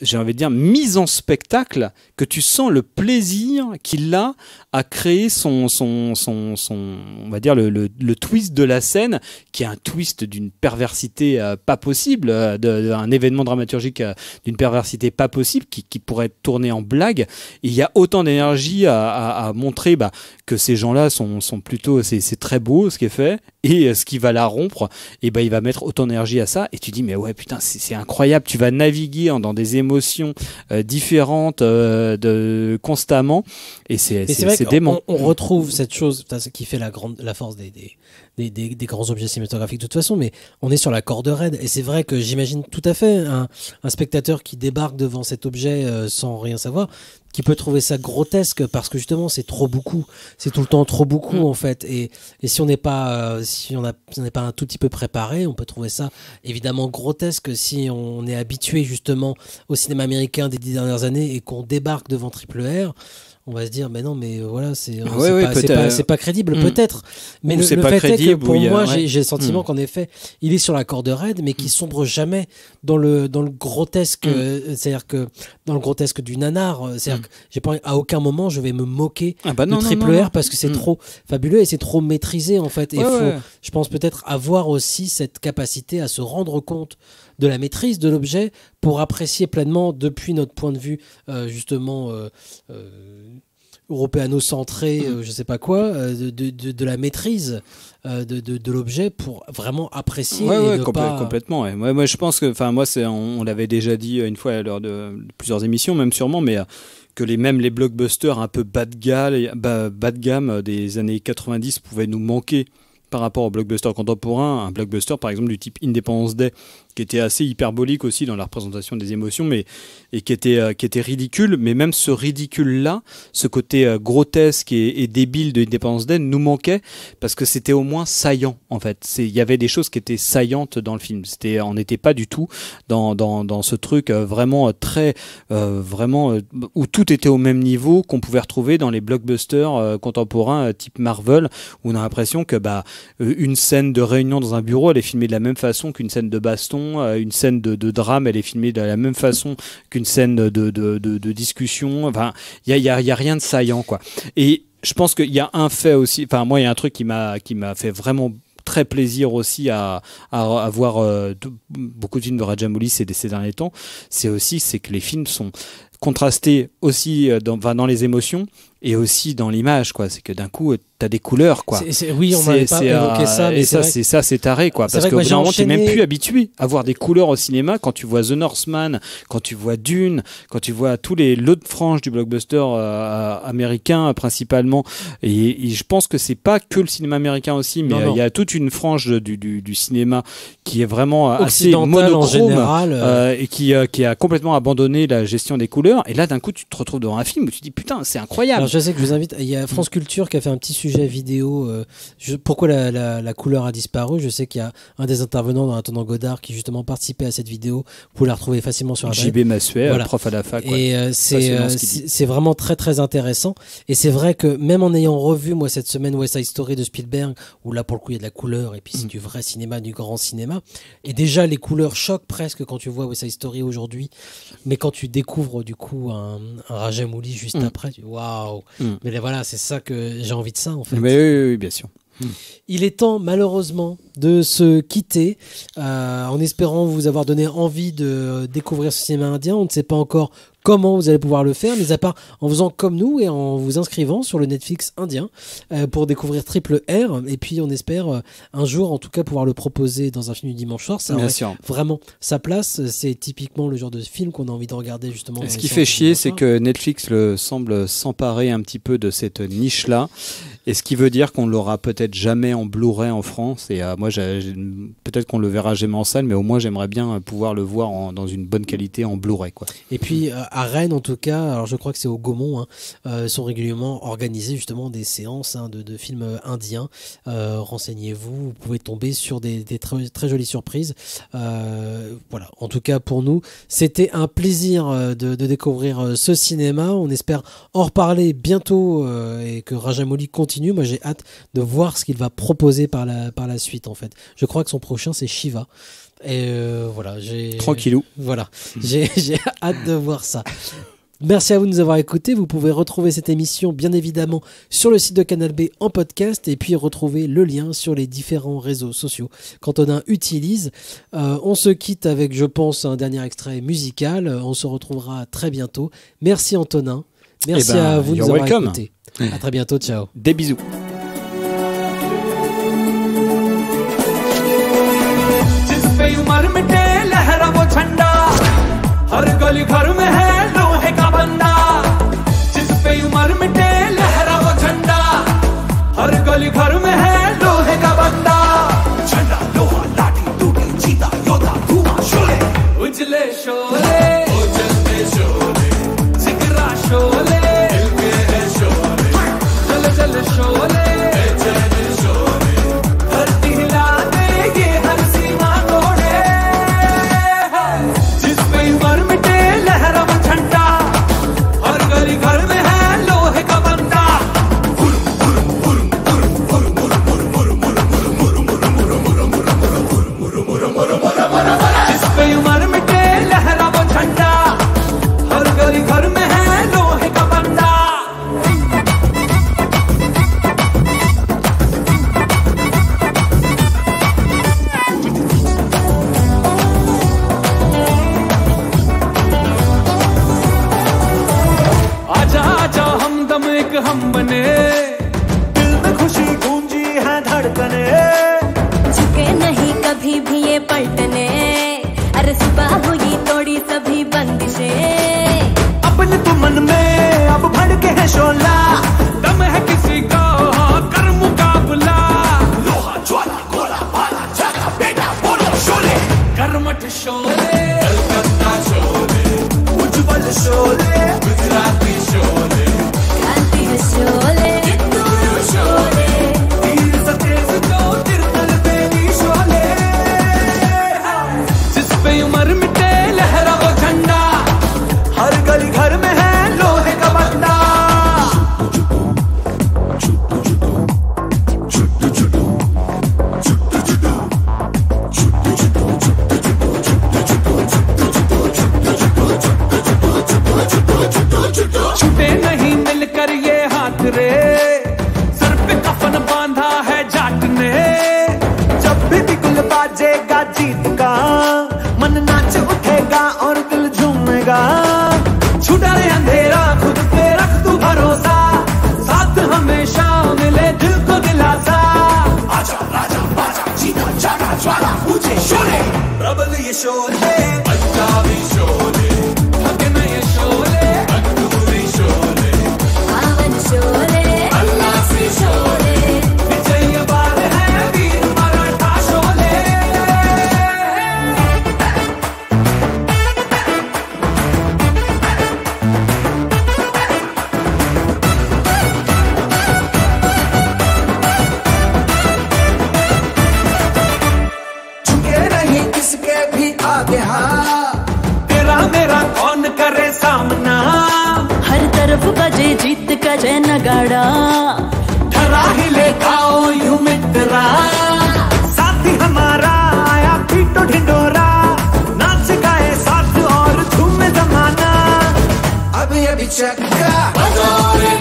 Speaker 10: j'ai envie de dire mise en spectacle, que tu sens le plaisir qu'il a à créer son on va dire le twist de la scène, qui est un twist d'une perversité pas possible, d'un événement dramaturgique d'une perversité pas possible, qui pourrait être tourné en blague. Et il y a autant d'énergie à montrer que ces gens-là sont plutôt, c'est très beau ce qui est fait, et ce qui va la rompre, et il va mettre autant d'énergie à ça, et tu dis mais ouais, putain, c'est incroyable, tu vas naviguer dans des émotions différentes constamment, et c'est dément.
Speaker 9: On retrouve cette chose qui fait la force des grands objets cinématographiques de toute façon, mais on est sur la corde raide, et c'est vrai que j'imagine tout à fait un spectateur qui débarque devant cet objet sans rien savoir, qui peut trouver ça grotesque, parce que justement c'est trop beaucoup, c'est tout le temps trop beaucoup en fait, et si on n'est pas un tout petit peu préparé, on peut trouver ça évidemment grotesque. Si on est habitué justement au cinéma américain des 10 dernières années et qu'on débarque devant Triple R, on va se dire mais non, mais voilà, c'est pas crédible, peut-être, mais le fait est que pour moi j'ai le sentiment qu'en effet il est sur la corde raide, mais qui sombre jamais dans le grotesque, c'est-à-dire que dans le grotesque du nanar, c'est-à-dire que j'ai pas, à aucun moment je vais me moquer de Triple R, parce que c'est trop fabuleux et c'est trop maîtrisé en fait, et je pense peut-être avoir aussi cette capacité à se rendre compte de la maîtrise de l'objet pour apprécier pleinement, depuis notre point de vue justement européano-centré, je sais pas quoi, de la maîtrise de l'objet pour vraiment apprécier et ne pas...
Speaker 10: complètement. Ouais. Moi, je pense que, enfin, moi, on l'avait déjà dit une fois lors de plusieurs émissions, même sûrement, mais que même les blockbusters un peu bas de gamme des années 90 pouvaient nous manquer par rapport aux blockbusters contemporains. Un blockbuster, par exemple, du type Independence Day, qui était assez hyperbolique aussi dans la représentation des émotions, et qui était ridicule. Mais même ce ridicule-là, ce côté grotesque et débile de Independence Day nous manquait, parce que c'était au moins saillant, en fait. Il y avait des choses qui étaient saillantes dans le film. On n'était pas du tout dans ce truc vraiment très... où tout était au même niveau qu'on pouvait retrouver dans les blockbusters contemporains type Marvel, où on a l'impression que une scène de réunion dans un bureau, elle est filmée de la même façon qu'une scène de baston. Une scène de drame, elle est filmée de la même façon qu'une scène de discussion. Enfin, il y a rien de saillant, quoi. Et je pense qu'il y a un fait aussi. Enfin, moi, il y a un truc qui m'a fait vraiment très plaisir aussi à voir beaucoup de films de Rajamouli ces derniers temps. C'est que les films sont contrastés aussi dans les émotions et aussi dans l'image, quoi. C'est que d'un coup t'as des couleurs, quoi.
Speaker 9: Oui, on m'avait pas évoqué ça, mais
Speaker 10: c'est taré, quoi. Parce qu'au bout d'un moment, t'es même plus habitué à voir des couleurs au cinéma quand tu vois The Northman, quand tu vois Dune, quand tu vois l'autre frange du blockbuster américain principalement. Et je pense que c'est pas que le cinéma américain aussi, mais il y a toute une frange du cinéma qui est vraiment assez monochrome
Speaker 9: en général,
Speaker 10: et qui a complètement abandonné la gestion des couleurs. Et là, d'un coup, tu te retrouves devant un film où tu te dis putain, c'est incroyable.
Speaker 9: Alors, je sais que je vous invite. Il y a France Culture qui a fait un petit sujet vidéo. Pourquoi la couleur a disparu. Je sais qu'il y a un des intervenants dans Attendant Godard qui justement participait à cette vidéo. Vous pouvez la retrouver facilement sur Internet.
Speaker 10: JB Massuet, voilà. Prof à la fac.
Speaker 9: Et c'est vraiment très très intéressant. Et c'est vrai que même en ayant revu moi cette semaine West Side Story de Spielberg, où là pour le coup il y a de la couleur et puis c'est du vrai cinéma, du grand cinéma. Et déjà les couleurs choquent presque quand tu vois West Side Story aujourd'hui. Mais quand tu découvres du coup un Rajamouli juste après, tu waouh. Mais là, voilà, c'est ça que j'ai envie de ça en fait.
Speaker 10: Mais oui, bien sûr.
Speaker 9: Il est temps malheureusement de se quitter en espérant vous avoir donné envie de découvrir ce cinéma indien. On ne sait pas encore comment vous allez pouvoir le faire, mais à part en faisant comme nous et en vous inscrivant sur le Netflix indien pour découvrir Triple R. Et puis on espère un jour en tout cas pouvoir le proposer dans un film du dimanche soir. Ça aurait vraiment sa place. C'est typiquement le genre de film qu'on a envie de regarder justement.
Speaker 10: Ce qui fait chier, c'est que Netflix semble s'emparer un petit peu de cette niche-là. Et ce qui veut dire qu'on l'aura peut-être jamais en Blu-ray en France. Et moi, peut-être qu'on le verra jamais en salle, mais au moins j'aimerais bien pouvoir le voir dans une bonne qualité en Blu-ray, quoi.
Speaker 9: Et puis à Rennes, en tout cas, alors je crois que c'est au Gaumont, sont régulièrement organisées justement des séances de films indiens. Renseignez-vous, vous pouvez tomber sur des très, très jolies surprises. Voilà. En tout cas, pour nous, c'était un plaisir de découvrir ce cinéma. On espère en reparler bientôt et que Rajamouli continue. Moi, j'ai hâte de voir ce qu'il va proposer par la suite, en fait. Je crois que son prochain, c'est Shiva. Et voilà,
Speaker 10: tranquillou.
Speaker 9: Voilà, j'ai hâte de voir ça. Merci à vous de nous avoir écoutés. Vous pouvez retrouver cette émission, bien évidemment, sur le site de Canal B en podcast et puis retrouver le lien sur les différents réseaux sociaux qu'Antonin utilise. On se quitte avec, je pense, un dernier extrait musical. On se retrouvera très bientôt. Merci Antonin. Merci à vous de nous avoir écoutés. À très bientôt. Ciao.
Speaker 10: Des bisous.
Speaker 13: Umar मिटे लहरा वो झंडा हर गली भर में है लोहे का बंदा जिस पे उमर मिटे लहरा वो झंडा हर गली भर में है लोहे का बंदा झंडा लोहा लाठी टूटी चीता योद्धा धुआं शोले उजले शोले उजलते शोले जिगरा शोले दिल के है शोले जल जल शोले बेचैन शोले धरती हिला दे ये हर सीमा घर में है लोहे का बंदा मालिक हम बने, दिल में खुशी गूंजी है धड़कने,
Speaker 5: झुके नहीं कभी भी ये पलटने, अरे सुबह हुई तोड़ी सभी बंदिशें,
Speaker 13: अपने तो मन में अब भड़के है शोला, दम है किसी का कर मुकाबला, लोहा ज्वाला गोला भाला जागा बेटा बोलो शोले, कर्मठ शोले, कलकत्ता शोले, उज्जवल शोले, गुजराती शोले,
Speaker 5: क्रांति है शोले,
Speaker 13: कित्तूर शोले, तीर से तेज तो तिरतल पे भी शोले, जिस पे उम्र मिटे लहरा वो झंडा, हर गली घर में है लोहे का बंदा, छुटे नहीं मिलकर ये हाथ रे, सर पे कफन बांधा है जाट ने, जब भी बिगुल बाजेगा जीत का, मन नाच उठेगा और दिल झूमेगा, छुटा रे अंधेरा खुद पे रख तू भरोसा, साथ हमेशा मिले दिल को दिलासा, आजा राजा बाजा जीना जागा ज्वाला ऊंचे शोले, प्रबल ये शोले, पंजाबी शोले, थकन ये शोले, अंगूरी शोले,
Speaker 5: पावन शोले,
Speaker 13: अल्लासी शोले, विजय बार है वीर मराठा शोले। झुके नहीं किसके भी आगे तेरा मेरा कौन करे सामना,
Speaker 5: हर तरफ बजे जीत का जय नगाड़ा,
Speaker 13: डरा ही ले गाओ यूं मित्रा, साथी हमारा आया पीटो ढिंडोरा, नाच गाए साथ और झूमे जमाना, अभी अभी चक्का बजाओ रे